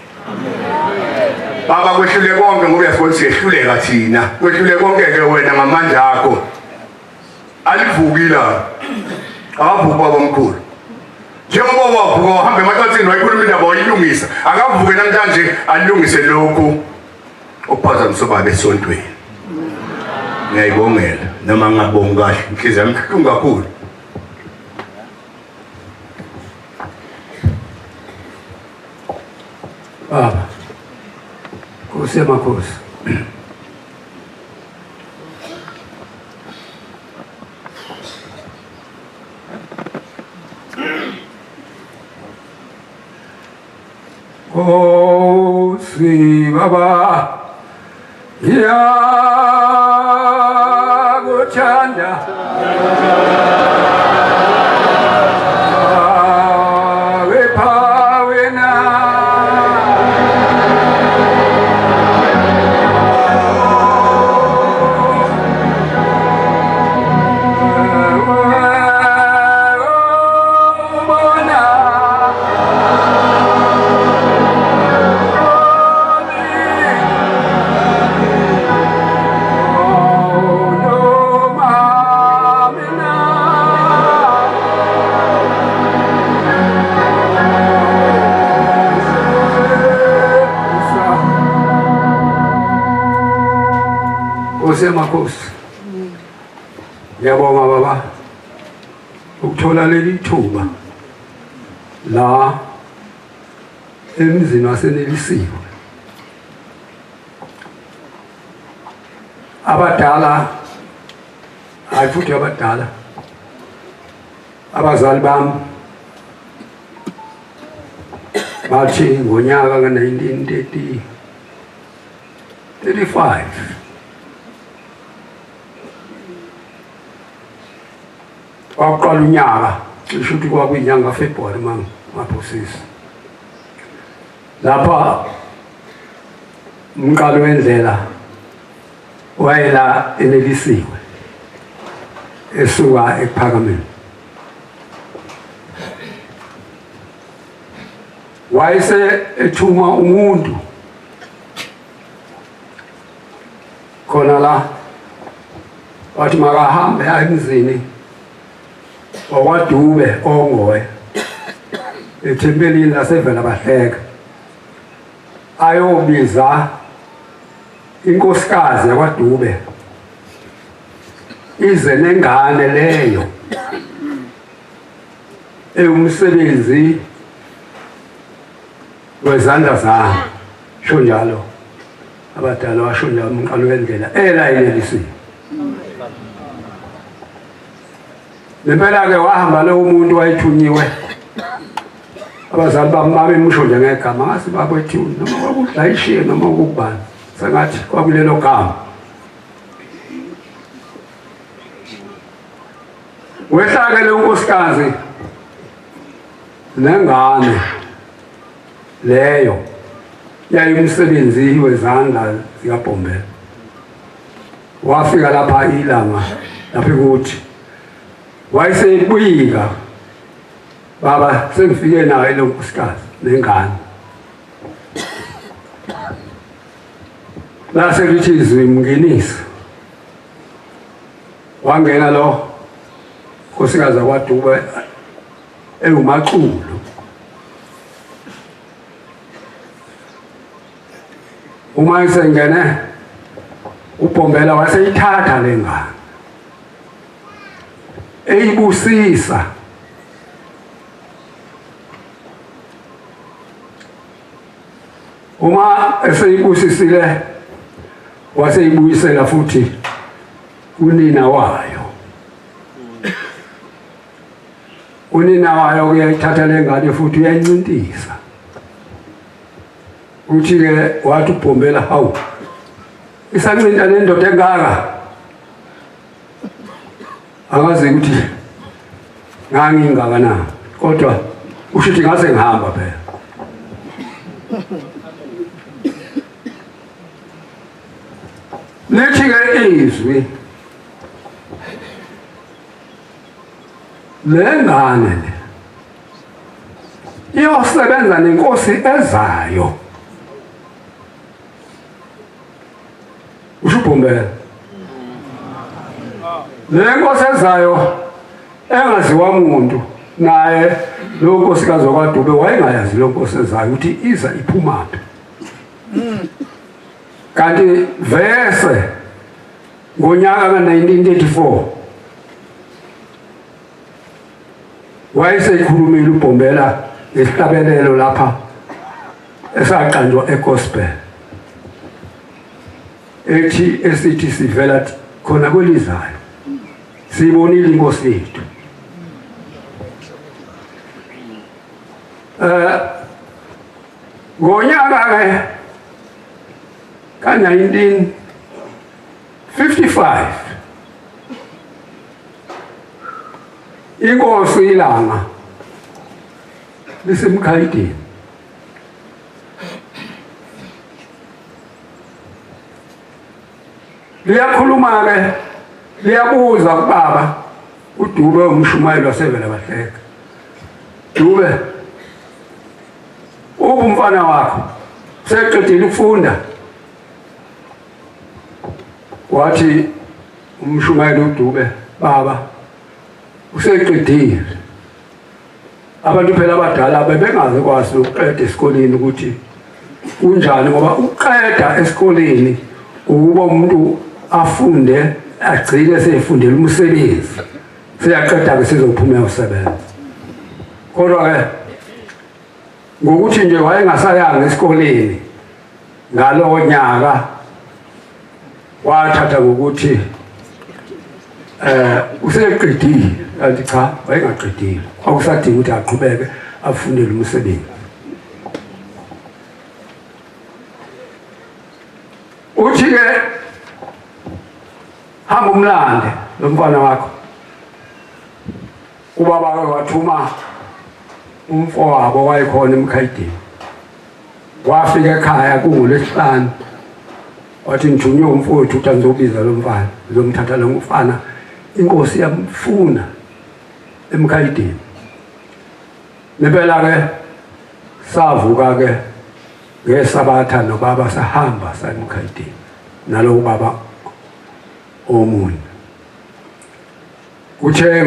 [SPEAKER 5] baba kwehlule konke ngoba uyasibona siyehluleka thina kwehlule konke ke wena ngamandla akho alivukile akavuka baba omkhulu njengoba wavuka wahamba emacansini wayikhuluma indaba wayilungisa akavuke namhlanje alungise lokhu okuphazamisa baba esontweni ngiyayibongela noma ngabonga kahle inhliziyo yami ibuhlungu kakhulu
[SPEAKER 3] baba Nkosi yamakhosi Nkosi baba yakuthanda Makhosi ngiyabonga baba ukuthola leli thuba la emzini wasenelisiwe abadala ayifuthi abadala abazali bami bathi ngonyaka ka1935 waqala unyaka cishe ukuthi kwakuyinyanga February maphosisi lapha umqalo wendlela wayela enelisiwe esuka ePhakameni wayese ethuma umuntu khona la wathi makahambe emzini wakwaDube ongoye ethempelini lasevela bahleka ayobiza inkosikazi yakwaDube ize nengane leyo umsebenzi wezandla zami sho njalo abadala washo njalo umqalo wendlela elayelelisiwe Lempela ke wahamba lo umuntu wayithunyiwe abazali bami emusho nje ngegama ngasi babethu noma kwakudlayishiye noma ukubani sengathi kwakulelo gama wehlake lo nkosikazi nengane leyo yayimsebenzi wezandla zikaBhombela
[SPEAKER 7] wafika lapha ilanga lapha ukuthi wayesebuyika baba sengifike naye lo nkosikazi nengane lase lithi izwi mngenisa wangena lo nkosikazi akwaDube ewumaculo uma isengene uBhombela waseyithatha lengane eyibusisa uma eseyibusisile waseyibuyisela futhi unina wayo uyayithatha lengane futhi uyayincintisa uthi ke wathi uBhombela hawu isancinta nendoda engaka angazi ukuthi ngangingaka kodwa ushithi ngase ngihamba phela lithi ke izwi lengane le iyosebenza nenkosi ezayo uShuBhombela lenkosi ezayo engaziwa umuntu naye lo nkosikazi wakwaDube wayengayazi lo nkosi ezayo ukuthi iza iphumaphi kanti vese ngonyaka ka1934 wayesekhulumile uBhombela ngesihlabelelo lapha esaqanjwa eGospel ethi esithi sivela khona kwelizayo sibonile inkosi yethu ngonyaka ka 1955 inkosi ilanga lisemkhaideni liyakhuluma ke liyabuza kubaba uDube umshumayeli wasevela bahleka Dube ubumfana wakho seqedile ukufunda wathi umshumayeli uDube baba useqedile abantu phela abadala bebengazi kwazi ukuqeda esikoleni ukuthi kunjani ngoba uqeda esikoleni ukuba umuntu afunde agcine seyifundela umsebenzi seyaqeda ke sizophuma usebenza kodwa ke ngokuthi nje wayengasayanga esikoleni ngalowo nyaka wathatha ngokuthi useqedile kanti cha wayengaqedile akusadinga ukuthi aqhubeke afundele umsebenzi uthi ke hamba umlande lo mfana wakho ubaba wathuma umfowabo wayekhona eMkhaideni wafika ekhaya kungoLwesihlanu wathi ngithunywe umfowethu ukuthi ngizobiza lo mfana ngizomthatha lo mfana inkosi yamfuna eMkhaideni nebela ke savuka ke ngesabatha nobaba sahamba saMkhaideni nalo ubaba omunye uthe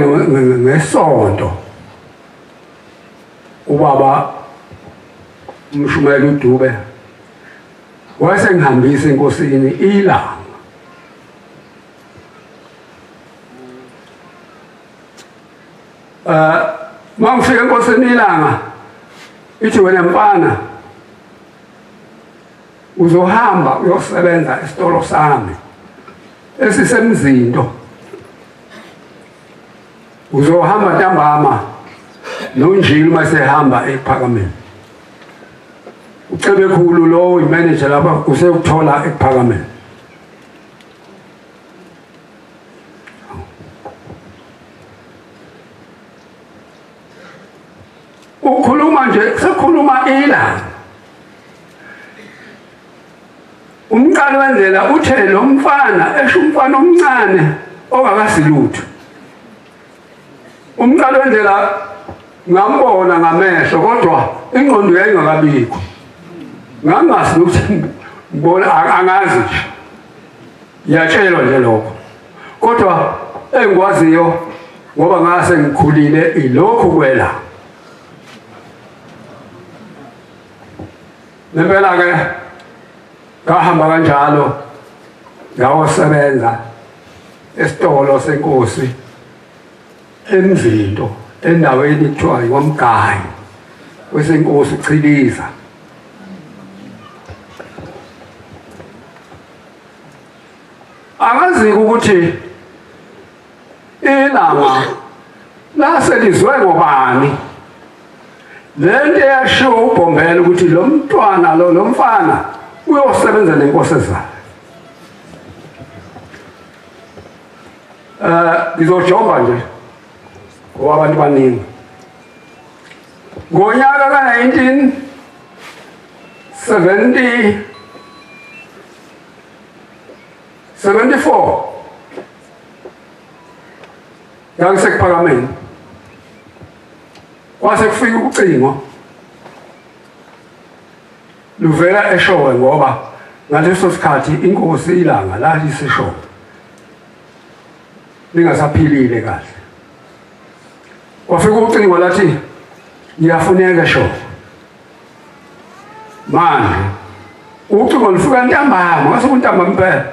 [SPEAKER 7] ngesonto ubaba umshumayeli uDube wasengihambisa enkosini ilanga mangifika enkosini ilanga ithi wena mfana uzohamba uyosebenza esitolo sami esisemzindo uzohamba ntambama noNjili masehamba ePhakameni uCebekhulu lo imanager lapha useyuthola ePhakameni ukhuluma nje sekhuluma ilanga umqali wendlela uthe lo mfana esho umfana omncane ongakasilutho. Umqali wendlela ngambona ngamehlo kodwa ingqondo yayingakabikho. Ngangazi ukuthi ngibona angazi nje. Yatshelwa nje lokho. Kodwa engikwaziyo ngoba ngase ngikhulile ilokho kwela. Nempela ke ngahamba kanjalo ngawosebenza esitolo senkosi eMzinto endaweni ekuthiwa yiKwaMgayi kwesenkosi uChiliza. Angazi ukuthi ilanga laselizwe ngobani. Lento yasho uBhombela ukuthi lo mntwana lo mfana uyosebenza nenkosi ezayo. Ngizojonga nje ngoba abantu baningi. Ngonyaka ka-1974 yangisekuphakameni kwase kufika ucingo luvela eShowe ngoba ngaleso sikhathi inkosi ilanga laliseshowe lingasaphilile kahle. Kwafika ucingo lathi ngiyafuneka eShowe. Manje ucingo lufika ntambama ngase kuntambama impela.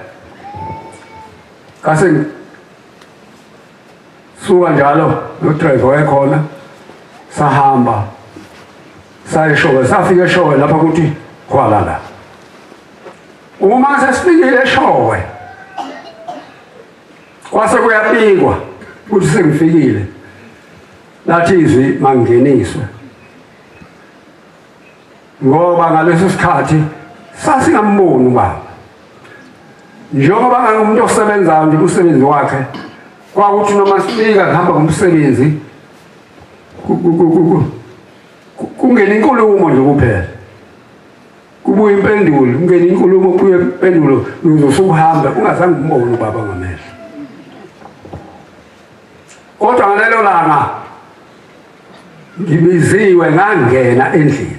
[SPEAKER 7] Kase suka njalo no-driver wayekhona sahamba saya eShowe, safika eShowe lapha kuthi khwalala. Uma sesifikile eShowe kwase kuyabikwa ukuthi sengifikile. Lathi izwi mangingeniswe ngoba ngaleso sikhathi sasingamboni ubaba. Njengoba ngumuntu osebenzayo nje umsebenzi wakhe kwakuthi noma sifika ngihamba ngomsebenzi kungena inkulumo nje kuphela. Kubuye impendulo, kungena inkulumo kubuye impendulo uzosuhamba ungazange umbone ubaba ngamehlo. Kodwa ngalelo langa ngibiziwe ngangena endlini.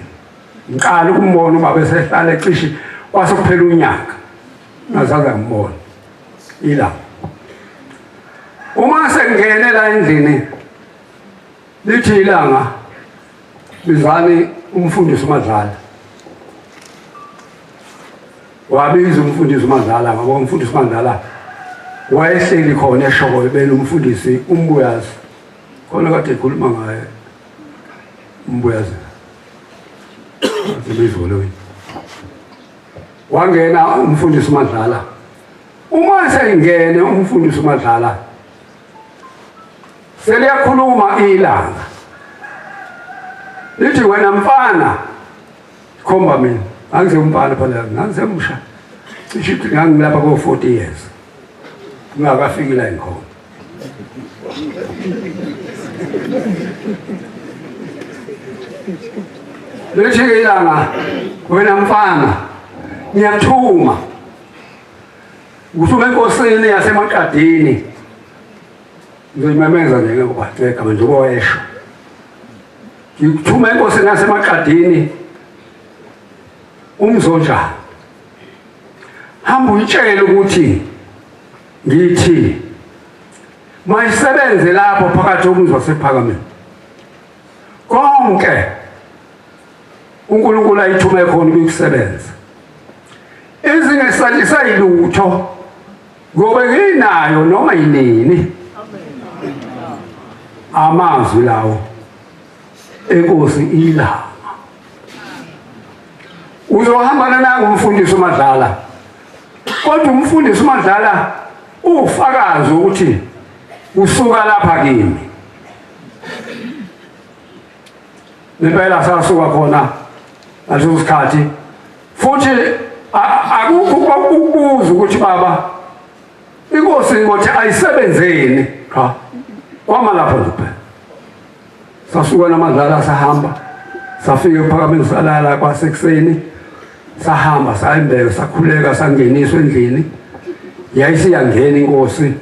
[SPEAKER 7] Ngiqala ukumbona ubaba esehlala ecishe kwase kuphela unyaka. Ngazange ngibone ila. Uma sengene la endlini lithi ilanga bizani umfundisi uMadlala. Wabiza umfundisi uMadlala ngoba umfundisi uMadlala wayehleli khona eShowe belo umfundisi uMbuyazi. Khona kade ekhuluma ngaye uMbuyazi. Azibizolo wena. Wangena umfundisi uMadlala. Uma sengene umfundisi uMadlala seliyakhuluma ilanga. Lithi wena mfana khomba mina. Angize umfana phela ngisemusha. Cishe ngangilapha ko 40 years. Ngakafiki la enkhona. Lithi ilanga wena mfana ngiyathuma. Usuke enkosini yaseMaqadini. Ngizimemeza nje ngokubatheka manje uboyesho. Ngikuthuma enkosini yaseMaqadini umzonja. Hamba uyitshele ukuthi ngithi mayisebenze lapho phakathi komuzi wasePhakameni. Konke uNkulunkulu ayithume khona ukusebenza. Izingesalisa ilutho ngoba nginayo noma yinini. Amazwi lawo enkosi ilanga. Uzohambana nangu umfundisi uMadlala. Kodwa umfundisi uMadlala ufakazi ukuthi usuka lapha kimi. Nempela sasuka khona ngaleso sikhathi futhi akukho ukubuza ukuthi baba inkosi ngothi ayisebenzeni cha kwama lapho nje. Sasuka naMadlala sahamba safika ePhakameni salala kwasekuseni sahamba sayembeka sakhuleka sangeniswa endlini yayisiyangena inkosi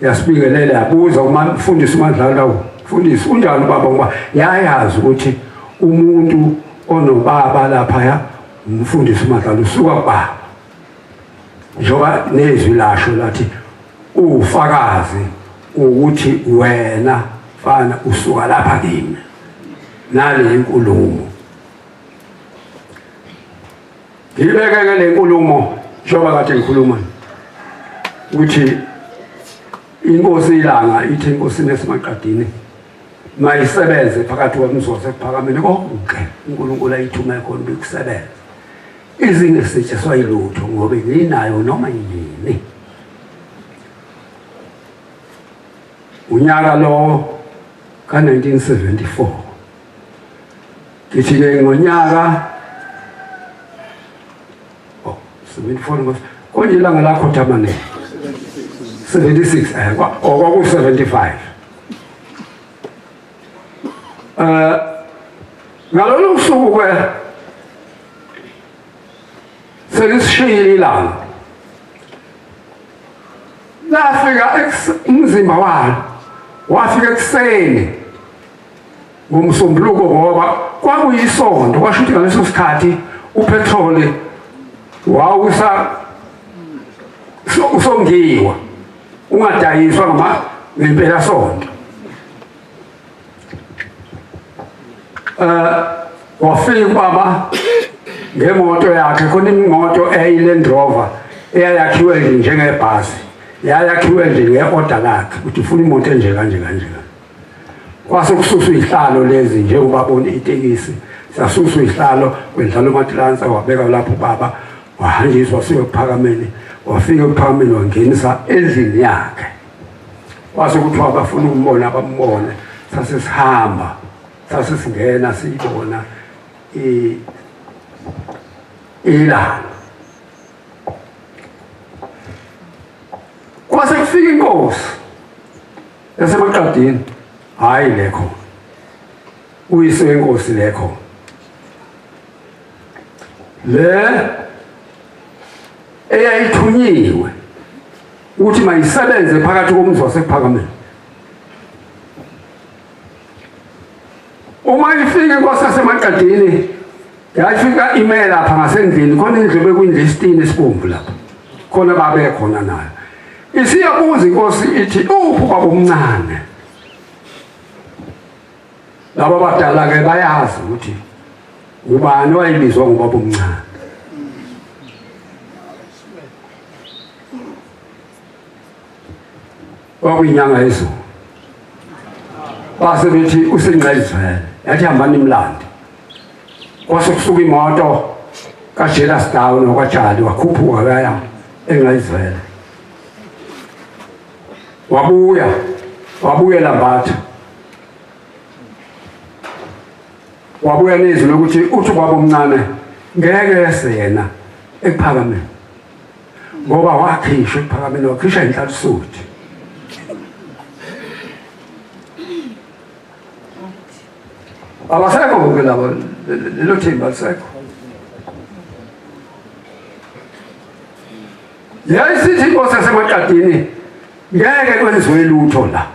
[SPEAKER 7] yasibingelela yabuza umfundisi uMandlala mfundisi unjani baba ngoba yayazi ukuthi umuntu onobaba lapha umfundisi uMandlala usuka kubaba njoba nezwi lasho lathi ufakazi ukuthi wena fana usuka lapha kimi nale inkulumo ngibekeke le nkulumo njoba kade ngikhuluma ukuthi inkosi ilanga ithi inkosi nesimaqadini mayisebenze phakathi kwemzozo ekuphakameni konke uNkulunkulu ayithume khona ukusebenza izingesetshenziswa yilutho ngoba nginayo noma yini unyaka lo ka1974 kithi ke ngonyaka 74 konje ilanga lakho thamane 76 kwaku 75 ngalolu suku ke selisishiyile ilanga lafika umzimba wafika ekuseni ngomsombuluko ngoba kwakuyisonto kwasho ukuthi ngaleso sikhathi upetrol wawusa usongiwa ungadayiswa ngempela sonto wafika ubaba ngemoto yakhe khona imoto eyiLand Rover eyakhiwe njengebhasi yakhiwe nje nge-order lakhe ukuthi ufuna imoto enje kanje kwase kususwa izihlalo lezi nje ubabona itekisi sasuswa izihlalo kwendlala uMatlansa wabeka lapho ubaba wahanjiswa siyo Phakameni wafika ePhakameni wangenisa endlini yakhe kwase kuthiwa abafuna ukumbona bambone sasesihamba sasesingena siyibona ilanga kwase kufika inkosi yaseMaqadini hayi lekho uyise wenkosi lekho le eyayithunyiwe ukuthi mayisebenze phakathi komzi wasePhakameni uma ifika inkosi yaseMaqadini yafika email lapha ngasendlini khona indlebe kwindlestini esibomvu lapha khona babe khona nayo isiyabuza inkosi ithi uphi baba omncane laba badala ke bayazi ukuthi ubani wayibizwa ngubaba omncane kwakuyinyanga yezulu base bethi usenqayizwele yathi hambani imlandi kwase kusuka imoto kaJelas Down okwaJali wakhuphuka kaya enqayizwele wabuya Lambatha wabuya nezwi lokuthi uthi ubaba omncane ngeke yena ePhakameni ngoba wakhishwa ePhakameni wakhishwa inhlalisuthi abasekho ngoku labo lelo thimba lisekho yayisithi inkosi yaseMaqadini ngeke kwenziwe lutho la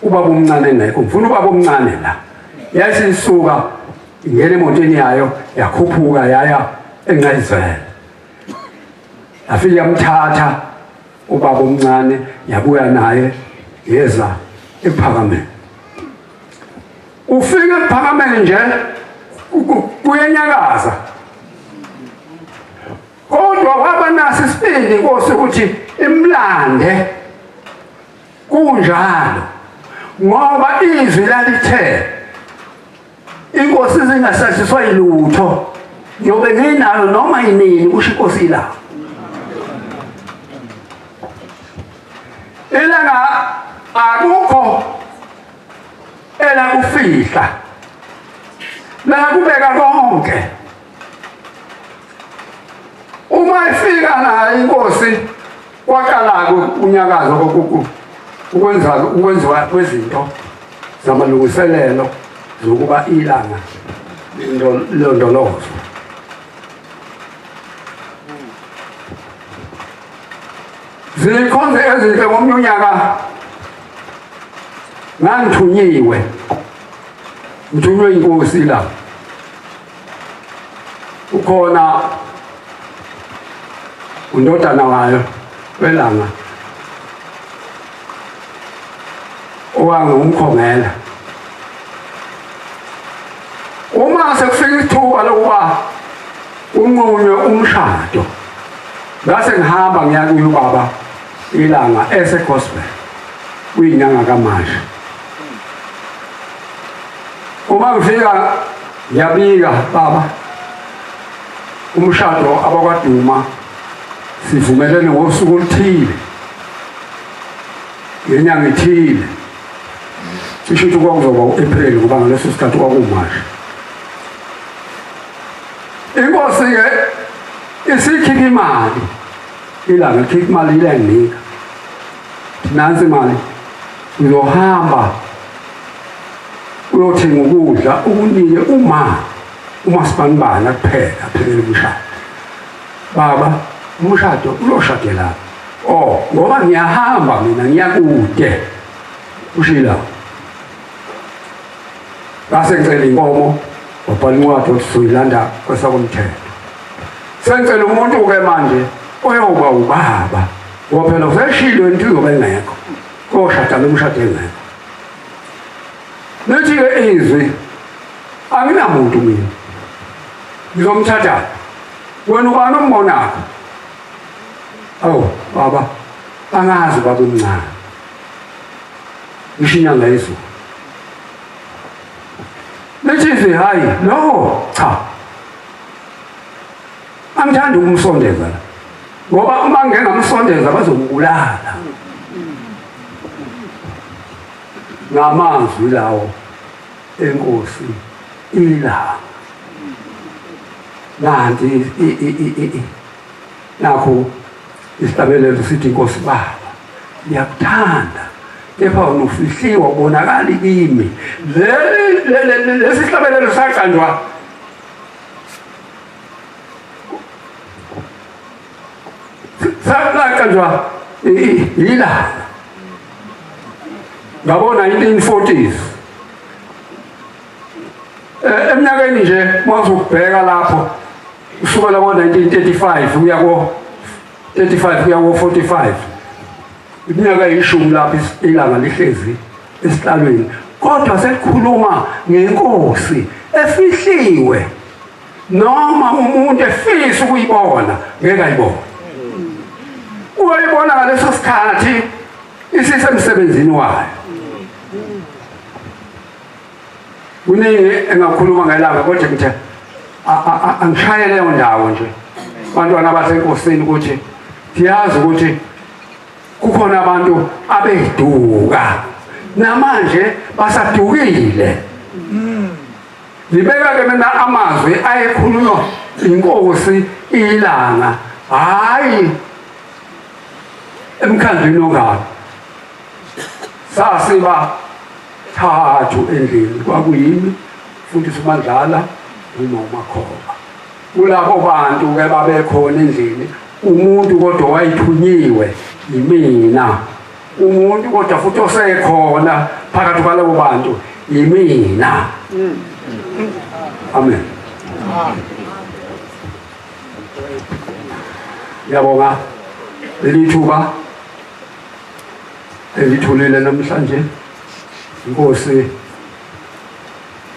[SPEAKER 7] ubaba omncane ngekho ngifuna ubaba omncane la yasisuka ingene emotweni yayo yakhuphuka yaya enqayizwele afika yamthatha ubaba omncane yabuya naye yeza ePhakameni ufika ePhakameni nje kuyenyakaza kodwa waba naso isibindi inkosi ukuthi imlande kunjalo ngoba izwi lalithe inkosi zingasathiswa yilutho yobe nginalo noma yinini kusho inkosi ila elanga akukho ela kufihla la kubeka konke uma ifika na inkosi kwaqala unyakazo ukwenziwa kwezinto zamalungiselelo zokuba ilanga londolozwe zikhonze ezinhle ngomnye unyaka ngangithunyiwe ngithunywe inkosi la ukhona undodana wayo welanga owangumkhongela uma sekufika ithuba lokuba unqunywe umshado ngase ngihamba ngiya kuyo baba ilanga esegospel kuyinyanga kaMasha uma ngifika ngiyabika baba umshado abakwaduma sivumelene ngosuku oluthile ngenyanga ethile cishe ukuthi kwakuzoba u-April ngoba ngaleso sikhathi kwakuMasha inkosi-ke isikhipha imali ilanga likhipha imali ilenginika nansi imali uzohamba uyothenga ukudla ukunike umasibani akuphela aphekele umshado baba umshado uyoshadela ngoba ngiyahamba mina ngiyakude ushila base ngicela inkomo wabhala incwadi ukuthi soyilanda kwesakomthetho sengicela umuntu-ke manje oyoba ubaba ngoba phela useshilo into izoba engekho koshada nomshado engekho nethi-ke izwi anginamuntu mina ngizomthatha wena ubani ombonakho awu baba angazi baba omncane ngisho inyanga yezulu lethi izwi hayi no cha angithandi ukumsondeza la ngoba uma ngengamsondeza bazomubulala ngamazwi lawo enkosi ilanga nanti nakho isihlabelelo sithi inkosi baba ngiyakuthanda kepha unufihliwa ubonakali kimi lesi sihlabelelo saqanjwa saqanjwa ilanga ngabona 1940s eminyakeni nje mawuzubheka lapho usukela ngo-1935 uya ko-35 kuya ko-45 iminyaka eyishumi lapho ilanga lihlezi esihlalweni kodwa selikhuluma ngenkosi efihliwe noma umuntu efisa ukuyibona ngeke ayibone uyayibona ngaleso sikhathi isisemsebenzini wayo kuningi engakhuluma ngelanga kodwa ngithe angishaye leyo ndawo nje abantwana basenkosini ukuthi siyazi ukuthi kukhona abantu abeduka namanje basadukile libeka ke mina amazwi ayekhulunywa inkosi ilanga hayi emkhandlwini ongalo sasiba thathu endlini kwakuyimi Mfundisi uMandlala uMakhoba kulabo bantu-ke babekhona endlini umuntu kodwa wayithunyiwe yimina umuntu kodwa futhi osekhona phakathi kwalabo bantu yimina amen ngiyabonga leli thuba elithulile namhlanje inkosi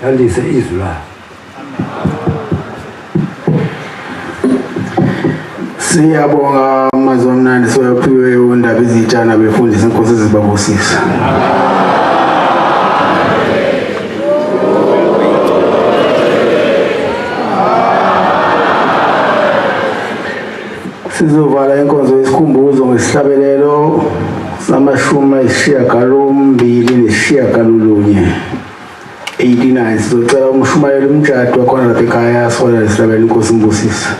[SPEAKER 7] yandise izwi layo
[SPEAKER 3] siyabonga amazwi amnandi soyaphiwe undaba izitshana befundisa inkosi ezibabusisa sizovala inkonzo yesikhumbuzo ngesihlabelelo samashumi ayisishiyagalombili nesishiyagalolunye 89 sizocela umshumayeli umtshado wakhona lapha ekhaya sona lesihlabelelo inkosi imbusisa